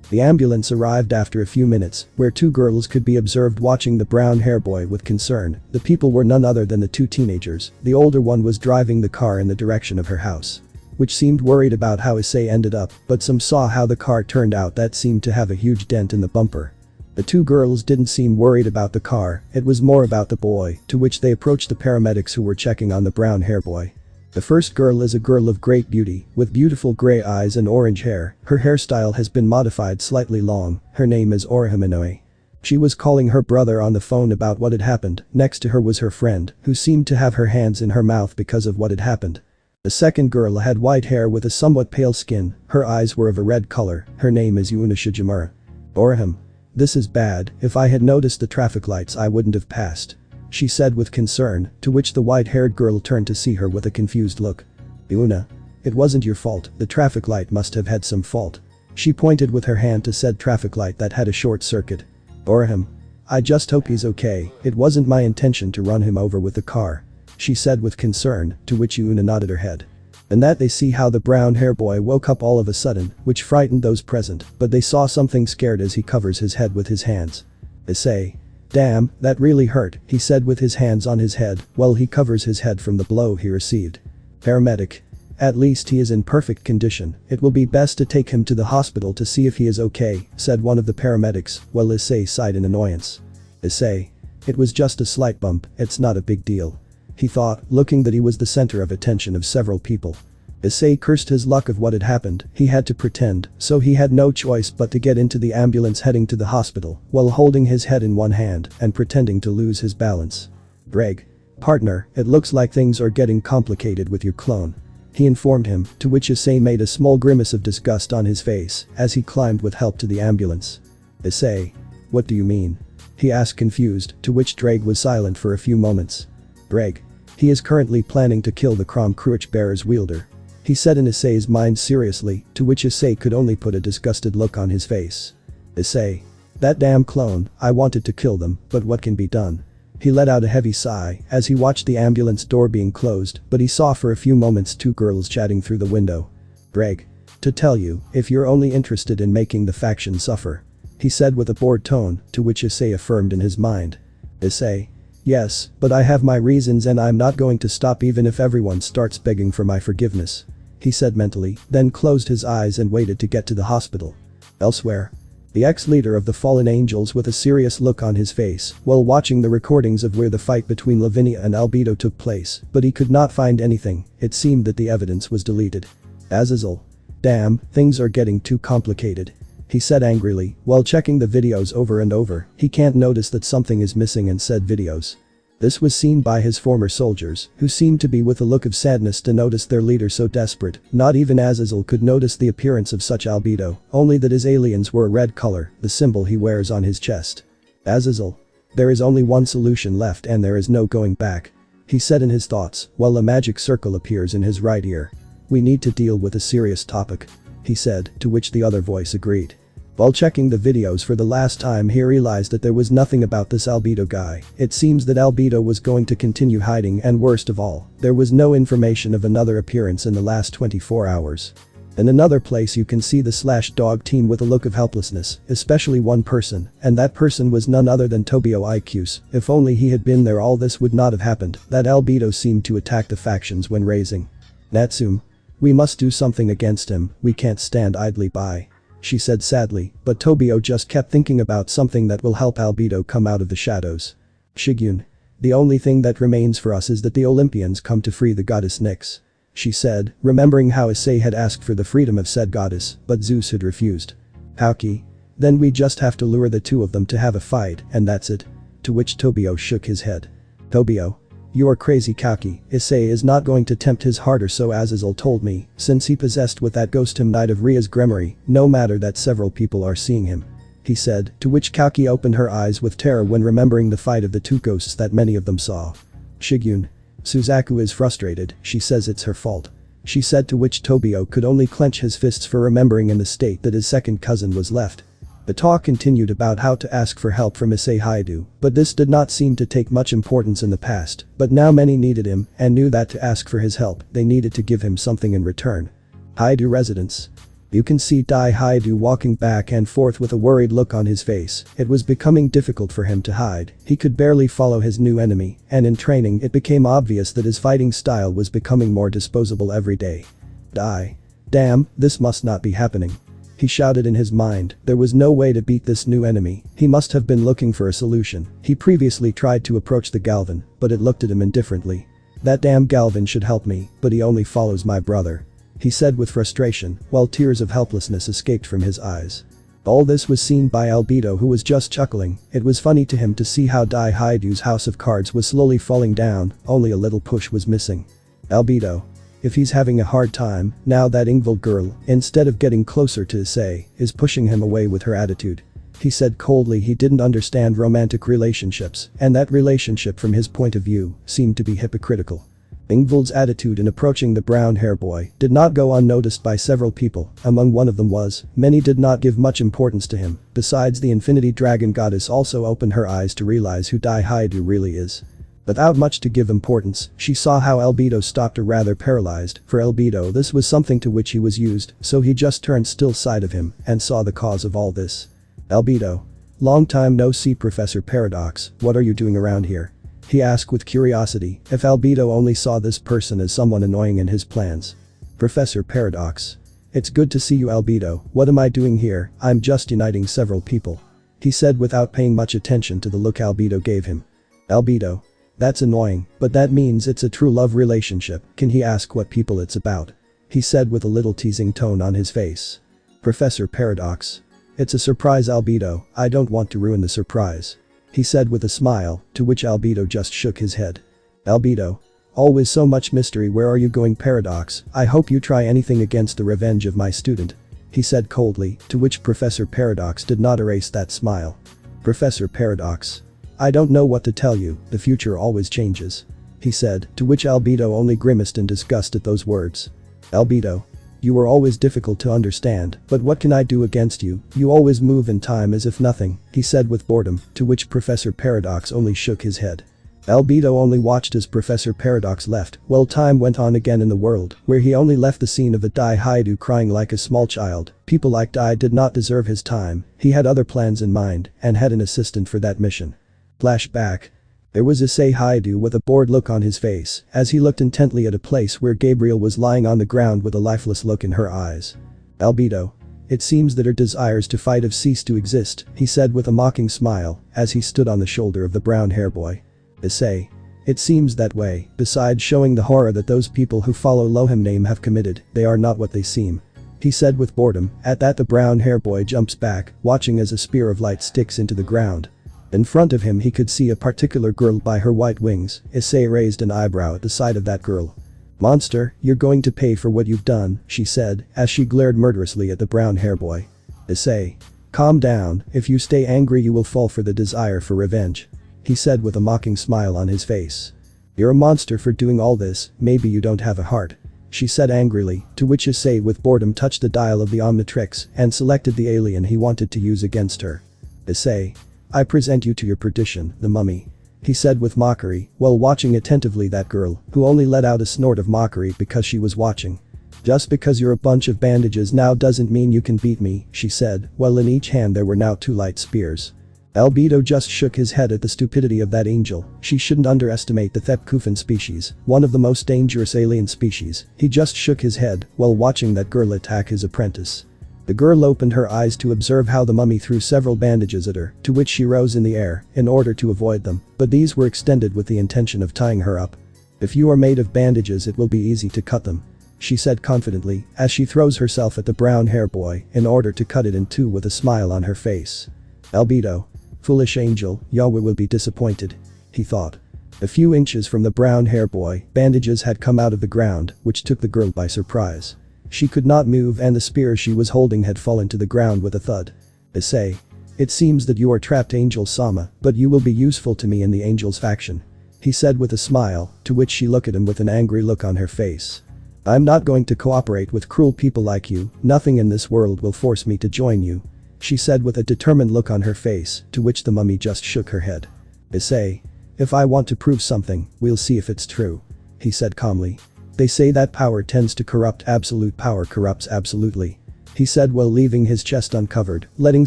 The ambulance arrived after a few minutes, where two girls could be observed watching the brown-hair boy with concern. The people were none other than the two teenagers. The older one was driving the car in the direction of her house, which seemed worried about how Issei ended up, but some saw how the car turned out that seemed to have a huge dent in the bumper. The two girls didn't seem worried about the car, it was more about the boy, to which they approached the paramedics who were checking on the brown-hair boy. The first girl is a girl of great beauty, with beautiful gray eyes and orange hair. Her hairstyle has been modified slightly long. Her name is Orihime. She was calling her brother on the phone about what had happened. Next to her was her friend, who seemed to have her hands in her mouth because of what had happened. The second girl had white hair with a somewhat pale skin. Her eyes were of a red color. Her name is Yuna Shijimura. Orihime. This is bad. If I had noticed the traffic lights I wouldn't have passed, she said with concern, to which the white-haired girl turned to see her with a confused look. Yuna. It wasn't your fault, the traffic light must have had some fault. She pointed with her hand to said traffic light that had a short circuit. Orihime. I just hope he's okay, it wasn't my intention to run him over with the car, she said with concern, to which Yuna nodded her head. And that they see how the brown-hair boy woke up all of a sudden, which frightened those present, but they saw something scared as he covers his head with his hands. Issei. Damn, that really hurt, he said with his hands on his head, while he covers his head from the blow he received. Paramedic. At least he is in perfect condition, it will be best to take him to the hospital to see if he is okay, said one of the paramedics, while Issei sighed in annoyance. Issei. It was just a slight bump, it's not a big deal, he thought, looking that he was the center of attention of several people. Issei cursed his luck of what had happened. He had to pretend, so he had no choice but to get into the ambulance heading to the hospital, while holding his head in one hand and pretending to lose his balance. Greg. Partner, it looks like things are getting complicated with your clone, he informed him, to which Issei made a small grimace of disgust on his face as he climbed with help to the ambulance. Issei. What do you mean? he asked confused, to which Drake was silent for a few moments. Drake. He is currently planning to kill the Crom Cruach Bearer's wielder. He said in Issei's mind seriously, to which Issei could only put a disgusted look on his face. Issei. That damn clone, I wanted to kill them, but what can be done? He let out a heavy sigh as he watched the ambulance door being closed, but he saw for a few moments two girls chatting through the window. Drake. To tell you, if you're only interested in making the faction suffer. He said with a bored tone, to which Issei affirmed in his mind. Issei. Yes, but I have my reasons and I'm not going to stop even if everyone starts begging for my forgiveness. He said mentally, then closed his eyes and waited to get to the hospital. Elsewhere. The ex-leader of the Fallen Angels with a serious look on his face while watching the recordings of where the fight between Lavinia and Albedo took place, but he could not find anything. It seemed that the evidence was deleted. Azazel. Damn, things are getting too complicated. He said angrily, while checking the videos over and over. He can't notice that something is missing in said videos. This was seen by his former soldiers, who seemed to be with a look of sadness to notice their leader so desperate. Not even Azazel could notice the appearance of such Albedo, only that his aliens were a red color, the symbol he wears on his chest. Azazel. There is only one solution left and there is no going back. He said in his thoughts, while a magic circle appears in his right ear. We need to deal with a serious topic. He said, to which the other voice agreed. While checking the videos for the last time he realized that there was nothing about this Albedo guy. It seems that Albedo was going to continue hiding and worst of all, there was no information of another appearance in the last 24 hours. In another place you can see the /dog team with a look of helplessness, especially one person, and that person was none other than Tobio Icus. If only he had been there all this would not have happened. That Albedo seemed to attack the factions when raising. Natsume. We must do something against him, we can't stand idly by. She said sadly, but Tobio just kept thinking about something that will help Albedo come out of the shadows. Shigyun. The only thing that remains for us is that the Olympians come to free the goddess Nyx. She said, remembering how Issei had asked for the freedom of said goddess, but Zeus had refused. Hauki. Then we just have to lure the two of them to have a fight, and that's it. To which Tobio shook his head. Tobio. You are crazy Kauki, Issei is not going to tempt his heart or so Azazel told me, since he possessed with that ghost him Knight of Ria's Gremory, no matter that several people are seeing him. He said, to which Kauki opened her eyes with terror when remembering the fight of the two ghosts that many of them saw. Shigyun. Suzaku is frustrated, she says it's her fault. She said, to which Tobio could only clench his fists for remembering in the state that his second cousin was left. The talk continued about how to ask for help from Issei Haidu, but this did not seem to take much importance in the past, but now many needed him and knew that to ask for his help, they needed to give him something in return. Haidu residence. You can see Dai Haidu walking back and forth with a worried look on his face. It was becoming difficult for him to hide, he could barely follow his new enemy, and in training it became obvious that his fighting style was becoming more disposable every day. Dai. Damn, this must not be happening. He shouted in his mind, there was no way to beat this new enemy, he must have been looking for a solution. He previously tried to approach the Galvan, but it looked at him indifferently. That damn Galvan should help me, but he only follows my brother. He said with frustration, while tears of helplessness escaped from his eyes. All this was seen by Albedo, who was just chuckling. It was funny to him to see how Dai Haidu's house of cards was slowly falling down, only a little push was missing. Albedo. If he's having a hard time, now that Ingvild girl, instead of getting closer to Issei, is pushing him away with her attitude. He said coldly he didn't understand romantic relationships, and that relationship from his point of view seemed to be hypocritical. Ingvild's attitude in approaching the brown hair boy did not go unnoticed by several people, among one of them was, many did not give much importance to him. Besides, the Infinity Dragon goddess also opened her eyes to realize who Dai Haidu really is. Without much to give importance, she saw how Albedo stopped her rather paralyzed. For Albedo this was something to which he was used, so he just turned still side of him and saw the cause of all this. Albedo. Long time no see Professor Paradox, what are you doing around here? He asked with curiosity, if Albedo only saw this person as someone annoying in his plans. Professor Paradox. It's good to see you Albedo, what am I doing here, I'm just uniting several people. He said without paying much attention to the look Albedo gave him. Albedo. That's annoying, but that means it's a true love relationship, can he ask what people it's about? He said with a little teasing tone on his face. Professor Paradox. It's a surprise Albedo, I don't want to ruin the surprise. He said with a smile, to which Albedo just shook his head. Albedo. Always so much mystery, where are you going Paradox, I hope you try anything against the revenge of my student. He said coldly, to which Professor Paradox did not erase that smile. Professor Paradox. I don't know what to tell you, the future always changes. He said, to which Albedo only grimaced in disgust at those words. Albedo. You were always difficult to understand, but what can I do against you, you always move in time as if nothing, he said with boredom, to which Professor Paradox only shook his head. Albedo only watched as Professor Paradox left, while time went on again in the world, where he only left the scene of a Dai Haidu crying like a small child. People like Dai did not deserve his time, he had other plans in mind, and had an assistant for that mission. Flashback. There was Issei Haidu with a bored look on his face, as he looked intently at a place where Gabriel was lying on the ground with a lifeless look in her eyes. Albedo. It seems that her desires to fight have ceased to exist, he said with a mocking smile, as he stood on the shoulder of the brown hair boy. Issei. It seems that way, besides showing the horror that those people who follow Lohim name have committed, they are not what they seem. He said with boredom. At that the brown hair boy jumps back, watching as a spear of light sticks into the ground. In front of him he could see a particular girl by her white wings. Issei raised an eyebrow at the sight of that girl. Monster, you're going to pay for what you've done, she said, as she glared murderously at the brown hair boy. Issei. Calm down, if you stay angry you will fall for the desire for revenge. He said with a mocking smile on his face. You're a monster for doing all this, maybe you don't have a heart. She said angrily, to which Issei with boredom touched the dial of the Omnitrix and selected the alien he wanted to use against her. Issei. I present you to your perdition, the mummy. He said with mockery, while watching attentively that girl, who only let out a snort of mockery because she was watching. Just because you're a bunch of bandages now doesn't mean you can beat me, she said, while in each hand there were now 2 light spears. Albedo just shook his head at the stupidity of that angel. She shouldn't underestimate the Thepkufan species, one of the most dangerous alien species. He just shook his head while watching that girl attack his apprentice. The girl opened her eyes to observe how the mummy threw several bandages at her, to which she rose in the air in order to avoid them, but these were extended with the intention of tying her up. If you are made of bandages it will be easy to cut them. She said confidently, as she throws herself at the brown hair boy in order to cut it in two with a smile on her face. Albedo. Foolish angel, Yahweh will be disappointed. He thought. A few inches from the brown hair boy, bandages had come out of the ground, which took the girl by surprise. She could not move and the spear she was holding had fallen to the ground with a thud. Issei. It seems that you are trapped Angel Sama, but you will be useful to me in the Angels faction. He said with a smile, to which she looked at him with an angry look on her face. I'm not going to cooperate with cruel people like you, nothing in this world will force me to join you. She said with a determined look on her face, to which the mummy just shook her head. Issei. If I want to prove something, we'll see if it's true. He said calmly. They say that power tends to corrupt, absolute power corrupts absolutely. He said while leaving his chest uncovered, letting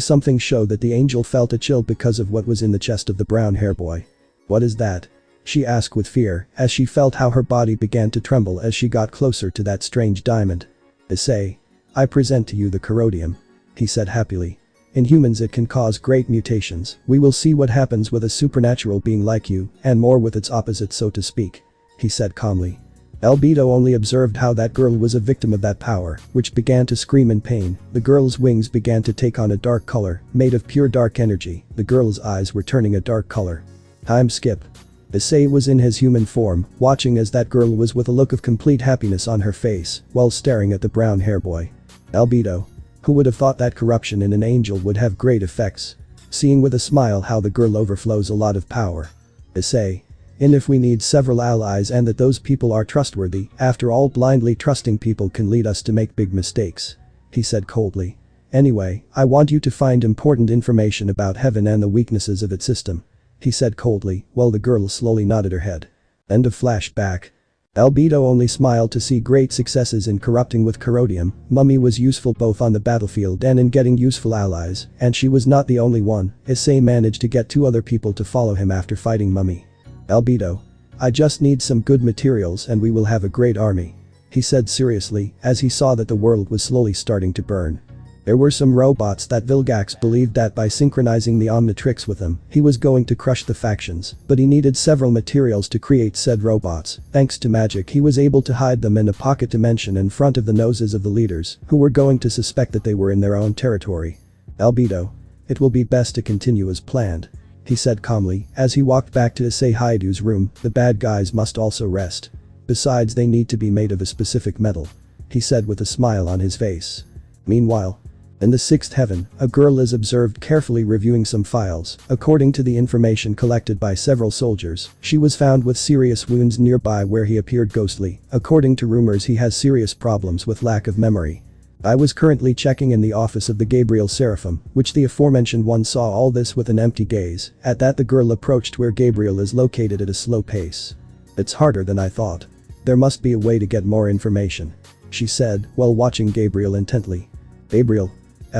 something show that the angel felt a chill because of what was in the chest of the brown hair boy. What is that? She asked with fear, as she felt how her body began to tremble as she got closer to that strange diamond. Issei. I present to you the corrodium. He said happily. In humans it can cause great mutations, we will see what happens with a supernatural being like you, and more with its opposite so to speak. He said calmly. Albedo only observed how that girl was a victim of that power, which began to scream in pain. The girl's wings began to take on a dark color, made of pure dark energy. The girl's eyes were turning a dark color. Time skip. Issei was in his human form, watching as that girl was with a look of complete happiness on her face, while staring at the brown hair boy. Albedo. Who would have thought that corruption in an angel would have great effects? Seeing with a smile how the girl overflows a lot of power. Issei. And if we need several allies and that those people are trustworthy, after all blindly trusting people can lead us to make big mistakes. He said coldly. Anyway, I want you to find important information about heaven and the weaknesses of its system. He said coldly, while the girl slowly nodded her head. End of flashback. Albedo only smiled to see great successes in corrupting with corrodium. Mummy was useful both on the battlefield and in getting useful allies, and she was not the only one. Issei managed to get 2 other people to follow him after fighting Mummy. Albedo. I just need some good materials and we will have a great army. He said seriously, as he saw that the world was slowly starting to burn. There were some robots that Vilgax believed that by synchronizing the Omnitrix with them, he was going to crush the factions, but he needed several materials to create said robots. Thanks to magic he was able to hide them in a pocket dimension in front of the noses of the leaders, who were going to suspect that they were in their own territory. Albedo. It will be best to continue as planned. He said calmly, as he walked back to Issei Haidu's room. The bad guys must also rest. Besides they need to be made of a specific metal. He said with a smile on his face. Meanwhile. In the sixth heaven, a girl is observed carefully reviewing some files. According to the information collected by several soldiers, she was found with serious wounds nearby where he appeared ghostly. According to rumors, he has serious problems with lack of memory. I was currently checking in the office of the Gabriel Seraphim, which the aforementioned one saw all this with an empty gaze. At that, the girl approached where Gabriel is located at a slow pace. It's harder than I thought. There must be a way to get more information, she said while watching Gabriel intently. Gabriel.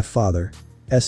Father.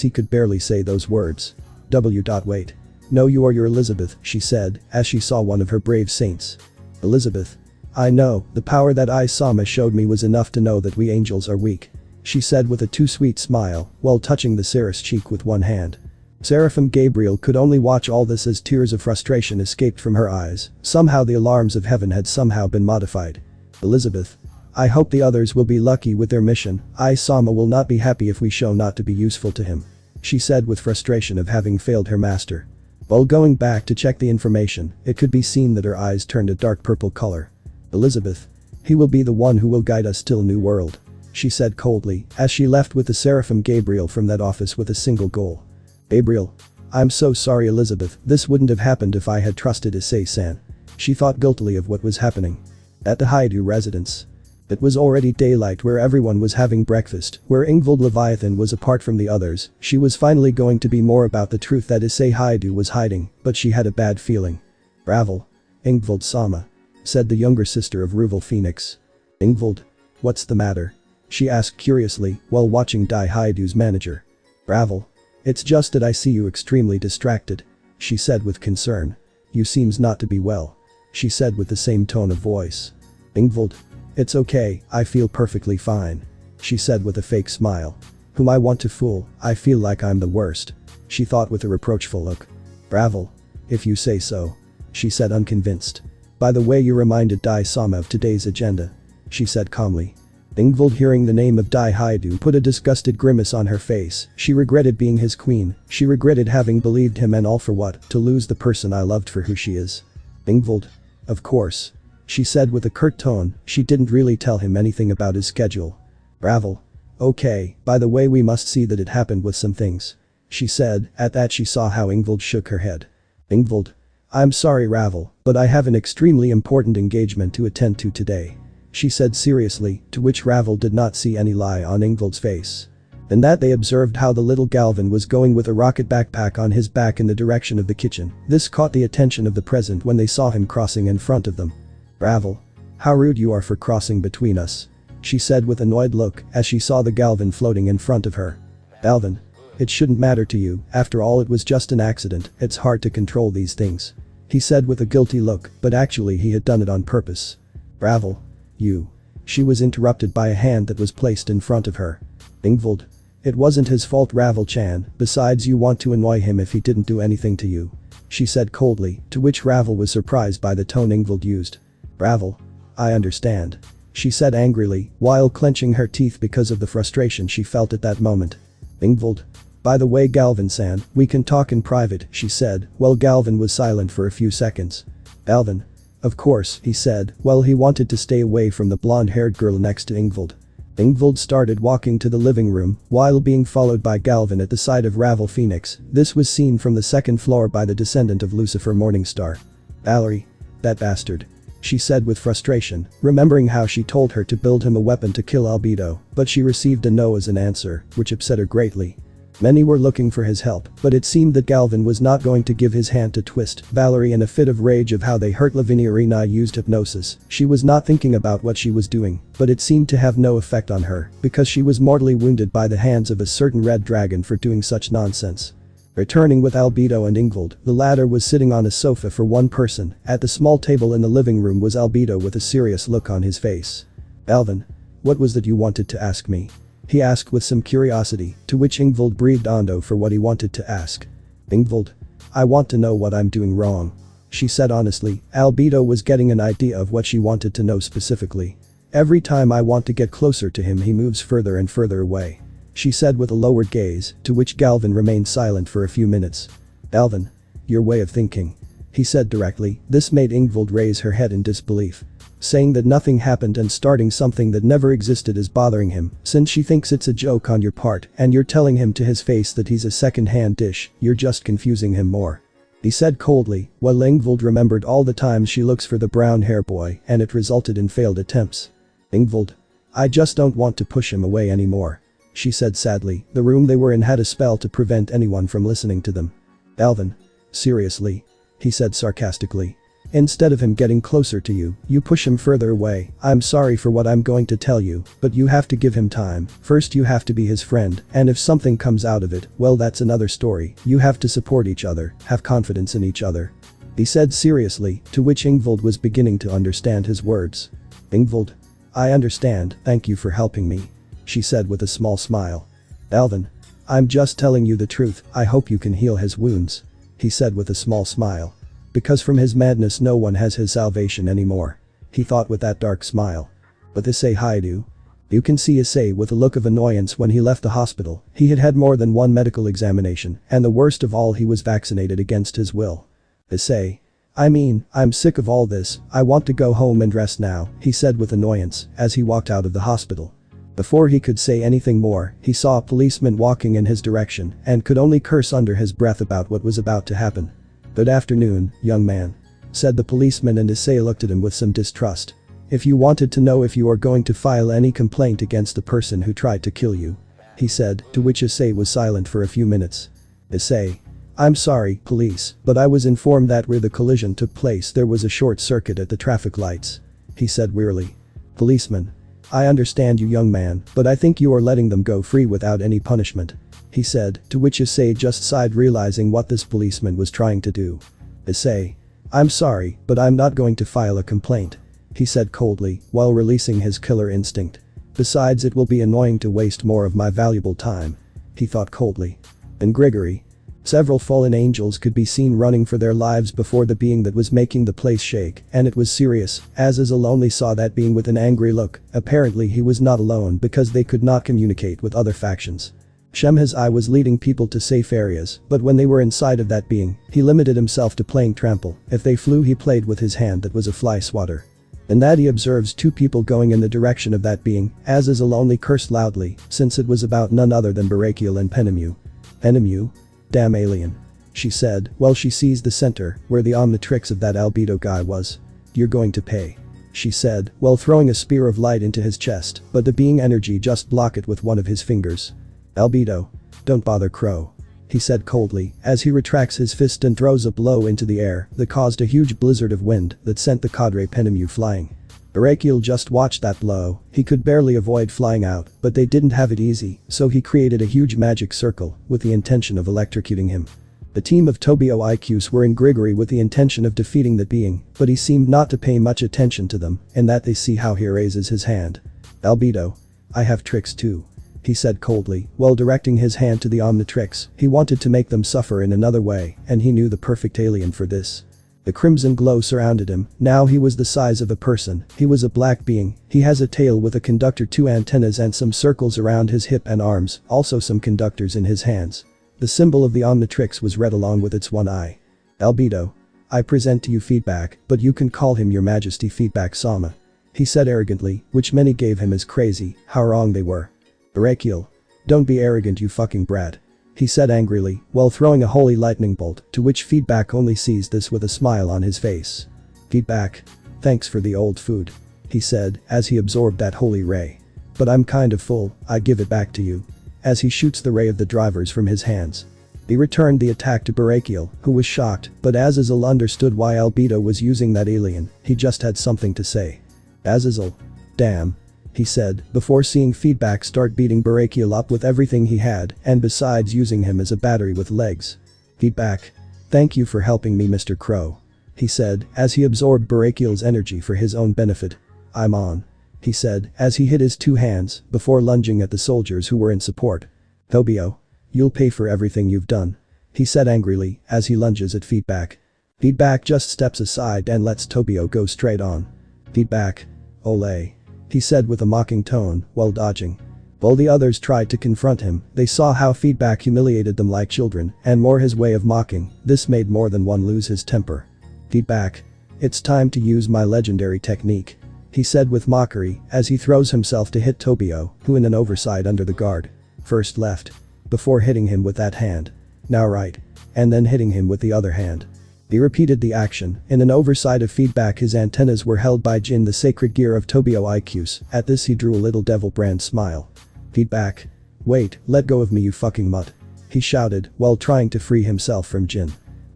He could barely say those words. Wait. No, you are your Elizabeth, she said as she saw one of her brave saints. Elizabeth. I know, the power that Issei showed me was enough to know that we angels are weak, she said with a too sweet smile while touching the Seraph's cheek with one hand. Seraphim Gabriel could only watch all this as tears of frustration escaped from her eyes. Somehow the alarms of heaven had somehow been modified. Elizabeth. I hope the others will be lucky with their mission. Issei will not be happy if we show not to be useful to him, she said with frustration of having failed her master. While going back to check the information, it could be seen that her eyes turned a dark purple color. Elizabeth. He will be the one who will guide us till new world, she said coldly as she left with the Seraphim Gabriel from that office with a single goal. Gabriel. I'm so sorry, Elizabeth, this wouldn't have happened if I had trusted Issei-san. She thought guiltily of what was happening. At the Haidu residence. It was already daylight where everyone was having breakfast, where Ingvild Leviathan was apart from the others. She was finally going to be more about the truth that Issei Haidu was hiding, but she had a bad feeling. Ravel. Ingvild-sama, said the younger sister of Ruval Phoenix. Ingvild. What's the matter? She asked curiously while watching Dai Haidu's manager. Ravel. It's just that I see you extremely distracted, she said with concern. You seems not to be well, she said with the same tone of voice. Ingvild. It's okay, I feel perfectly fine, she said with a fake smile. Whom I want to fool, I feel like I'm the worst, she thought with a reproachful look. Ravel. If you say so, she said unconvinced. By the way, you reminded Dai-sama of today's agenda, she said calmly. Ingvild, hearing the name of Dai Haidu, put a disgusted grimace on her face. She regretted being his queen, she regretted having believed him, and all for what? To lose the person I loved for who she is. Ingvild. Of course, she said with a curt tone. She didn't really tell him anything about his schedule. Ravel. Okay, by the way, we must see that it happened with some things, she said. At that she saw how Ingvild shook her head. Ingvild. I'm sorry, Ravel, but I have an extremely important engagement to attend to today, she said seriously, to which Ravel did not see any lie on Ingvild's face. In that they observed how the little Galvin was going with a rocket backpack on his back in the direction of the kitchen. This caught the attention of the present when they saw him crossing in front of them. Ravel. How rude you are for crossing between us, she said with annoyed look as she saw the Galvin floating in front of her. Galvin. It shouldn't matter to you, after all it was just an accident, it's hard to control these things, he said with a guilty look, but actually he had done it on purpose. Ravel. You. She was interrupted by a hand that was placed in front of her. Ingvild. It wasn't his fault, Ravel-chan, besides you want to annoy him if he didn't do anything to you, she said coldly, to which Ravel was surprised by the tone Ingvild used. Ravel. I understand, she said angrily while clenching her teeth because of the frustration she felt at that moment. Ingvild. By the way, Galvin-san, we can talk in private, she said while Galvin was silent for a few seconds. Galvin. Of course, he said while he wanted to stay away from the blonde-haired girl next to Ingvild. Ingvild started walking to the living room while being followed by Galvin at the side of Ravel Phoenix. This was seen from the second floor by the descendant of Lucifer Morningstar. Valerie. That bastard, she said with frustration, remembering how she told her to build him a weapon to kill Albedo, but she received a no as an answer, which upset her greatly. Many were looking for his help, but it seemed that Galvin was not going to give his hand to twist. Valerie, in a fit of rage of how they hurt Lavinia Rena, used hypnosis. She was not thinking about what she was doing, but it seemed to have no effect on her, because she was mortally wounded by the hands of a certain red dragon for doing such nonsense. Returning with Albedo and Ingvild, the latter was sitting on a sofa for one person. At the small table in the living room was Albedo with a serious look on his face. Galvin. What was that you wanted to ask me? He asked with some curiosity, to which Ingvild breathed Ondo for what he wanted to ask. Ingvild. I want to know what I'm doing wrong, she said honestly. Albedo was getting an idea of what she wanted to know specifically. Every time I want to get closer to him he moves further and further away, she said with a lowered gaze, to which Galvin remained silent for a few minutes. Galvin. Your way of thinking, he said directly. This made Ingvild raise her head in disbelief. saying that nothing happened and starting something that never existed is bothering him, since she thinks it's a joke on your part and you're telling him to his face that he's a second-hand dish, you're just confusing him more. He said coldly, while Ingvild remembered all the times she looks for the brown hair boy and it resulted in failed attempts. Ingvild. I just don't want to push him away anymore. She said sadly. The room they were in had a spell to prevent anyone from listening to them. Alvin. Seriously? He said sarcastically. Instead of him getting closer to you, you push him further away. I'm sorry for what I'm going to tell you, but you have to give him time. First you have to be his friend, and if something comes out of it, well that's another story. You have to support each other, have confidence in each other. He said seriously, to which Ingvild was beginning to understand his words. Ingvild. I understand, thank you for helping me. She said with a small smile. Alvin. I'm just telling you the truth, I hope you can heal his wounds. He said with a small smile. Because from his madness no one has his salvation anymore. He thought with that dark smile. But Issei Haidu. You can see Issei with a look of annoyance when he left the hospital. He had had more than one medical examination, and the worst of all, he was vaccinated against his will. Issei. I mean, I'm sick of all this, I want to go home and rest now, he said with annoyance as he walked out of the hospital. Before he could say anything more, he saw a policeman walking in his direction and could only curse under his breath about what was about to happen. Good afternoon, young man. Said the policeman, and Issei looked at him with some distrust. If you wanted to know if you are going to file any complaint against the person who tried to kill you. He said, to which Issei was silent for a few minutes. Issei. I'm sorry, police, but I was informed that where the collision took place there was a short circuit at the traffic lights. He said wearily. Policeman. I understand you, young man, but I think you are letting them go free without any punishment. He said, to which Issei just sighed, realizing what this policeman was trying to do. Issei. I'm sorry, but I'm not going to file a complaint. He said coldly, while releasing his killer instinct. Besides, it will be annoying to waste more of my valuable time. He thought coldly. And Grigory. Several fallen angels could be seen running for their lives before the being that was making the place shake, and it was serious, as Azazel only saw that being with an angry look. Apparently he was not alone because they could not communicate with other factions. Shemhazai was leading people to safe areas, but when they were inside of that being, he limited himself to playing trample. If they flew, he played with his hand that was a fly swatter. In that he observes two people going in the direction of that being. Azazel only cursed loudly, since it was about none other than Barakiel and Penemu. Penemu? Damn alien. She said, while she seized the center, where the Omnitrix of that albedo guy was. You're going to pay. She said, while throwing a spear of light into his chest, but the being energy just blocked it with one of his fingers. Albedo. Don't bother, Crow. He said coldly, as he retracts his fist and throws a blow into the air that caused a huge blizzard of wind that sent the cadre Penemu flying. Barakiel just watched that blow. He could barely avoid flying out, but they didn't have it easy, so he created a huge magic circle with the intention of electrocuting him. The team of Tobio IQs were in Grigory with the intention of defeating that being, but he seemed not to pay much attention to them, in that they see how he raises his hand. Albedo. I have tricks too. He said coldly, while directing his hand to the Omnitrix. He wanted to make them suffer in another way, and he knew the perfect alien for this. The crimson glow surrounded him. Now he was the size of a person. He was a black being. He has a tail with a conductor, 2 antennas and some circles around his hip and arms, also some conductors in his hands. The symbol of the Omnitrix was red along with its one eye. Albedo. I present to you Feedback, but you can call him your majesty, Feedback Sama. He said arrogantly, which many gave him as crazy. How wrong they were. Barakiel. Don't be arrogant, you fucking brat. He said angrily, while throwing a holy lightning bolt, to which Feedback only sees this with a smile on his face. Feedback. Thanks for the old food. He said, as he absorbed that holy ray. But I'm kind of full, I give it back to you. As he shoots the ray of the drivers from his hands. He returned the attack to Barakiel, who was shocked, but Azazel understood why Albedo was using that alien. He just had something to say. Azazel. Damn. He said, before seeing Feedback start beating Barakiel up with everything he had, and besides using him as a battery with legs. Feedback. Thank you for helping me, Mr. Crow. He said, as he absorbed Barakiel's energy for his own benefit. I'm on. He said, as he hit his 2 hands, before lunging at the soldiers who were in support. Tobio. You'll pay for everything you've done. He said angrily, as he lunges at Feedback. Feedback just steps aside and lets Tobio go straight on. Feedback. Ole. He said with a mocking tone, while dodging. While the others tried to confront him, they saw how Feedback humiliated them like children, and more his way of mocking. This made more than one lose his temper. Feedback. It's time to use my legendary technique. he said with mockery as he throws himself to hit Tobio, who in an overside under the guard. First left. Before hitting him with that hand. Now right. And then hitting him with the other hand. He repeated the action. In an overside of feedback, his antennas were held by Jin, the sacred gear of Tobio IQs. At this he drew a little devil brand smile. Feedback. Wait, let go of me, you fucking mutt. He shouted while trying to free himself from Jin.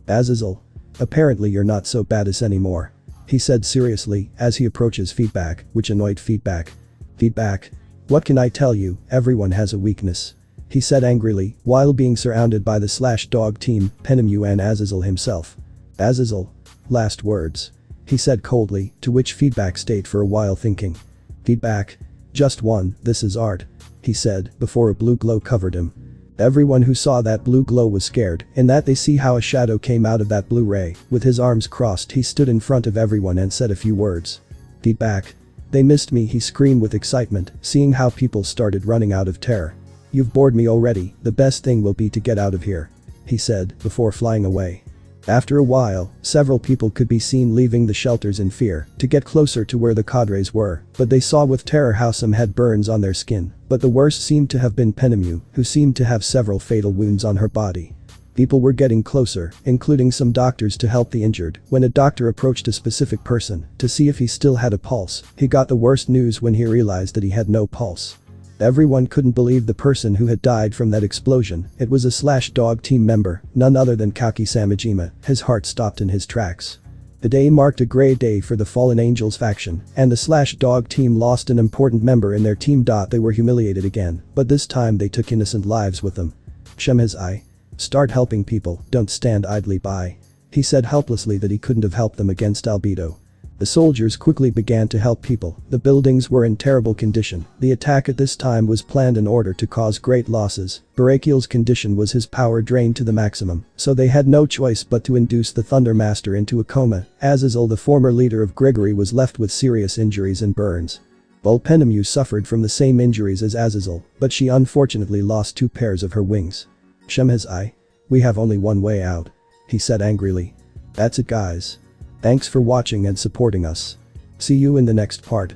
Azazel. Apparently you're not so badass anymore. He said seriously as he approaches Feedback, which annoyed Feedback. Feedback. What can I tell you, everyone has a weakness. He said angrily while being surrounded by the /dog team, Penemu and Azazel himself. Azazel. Last words. He said coldly, to which Feedback stayed for a while thinking. Feedback. Just one, this is art. He said before a blue glow covered him. Everyone who saw that blue glow was scared in that they see how a shadow came out of that blue ray. With his arms crossed, he stood in front of everyone and said a few words. Feedback. They missed me, he screamed with excitement, seeing how people started running out of terror. You've bored me already, the best thing will be to get out of here. He said before flying away. After a while, several people could be seen leaving the shelters in fear to get closer to where the cadres were, but they saw with terror how some had burns on their skin, but the worst seemed to have been Penemu, who seemed to have several fatal wounds on her body. People were getting closer, including some doctors to help the injured. When a doctor approached a specific person to see if he still had a pulse, he got the worst news when he realized that he had no pulse. Everyone couldn't believe the person who had died from that explosion. It was a /dog team member, none other than Kaki Samajima. His heart stopped in his tracks. The day marked a grey day for the Fallen Angels faction, and the /dog team lost an important member in their team. They were humiliated again, but this time they took innocent lives with them. Issei. Start helping people, don't stand idly by. He said helplessly that he couldn't have helped them against Albedo. The soldiers quickly began to help people. The buildings were in terrible condition. The attack at this time was planned in order to cause great losses. Barakiel's condition was his power drained to the maximum, so they had no choice but to induce the Thunder Master into a coma. Azazel, the former leader of Grigory, was left with serious injuries and burns. Penemu suffered from the same injuries as Azazel, but she unfortunately lost 2 pairs of her wings. Issei. We have only one way out. He said angrily. That's it, guys. Thanks for watching and supporting us. See you in the next part.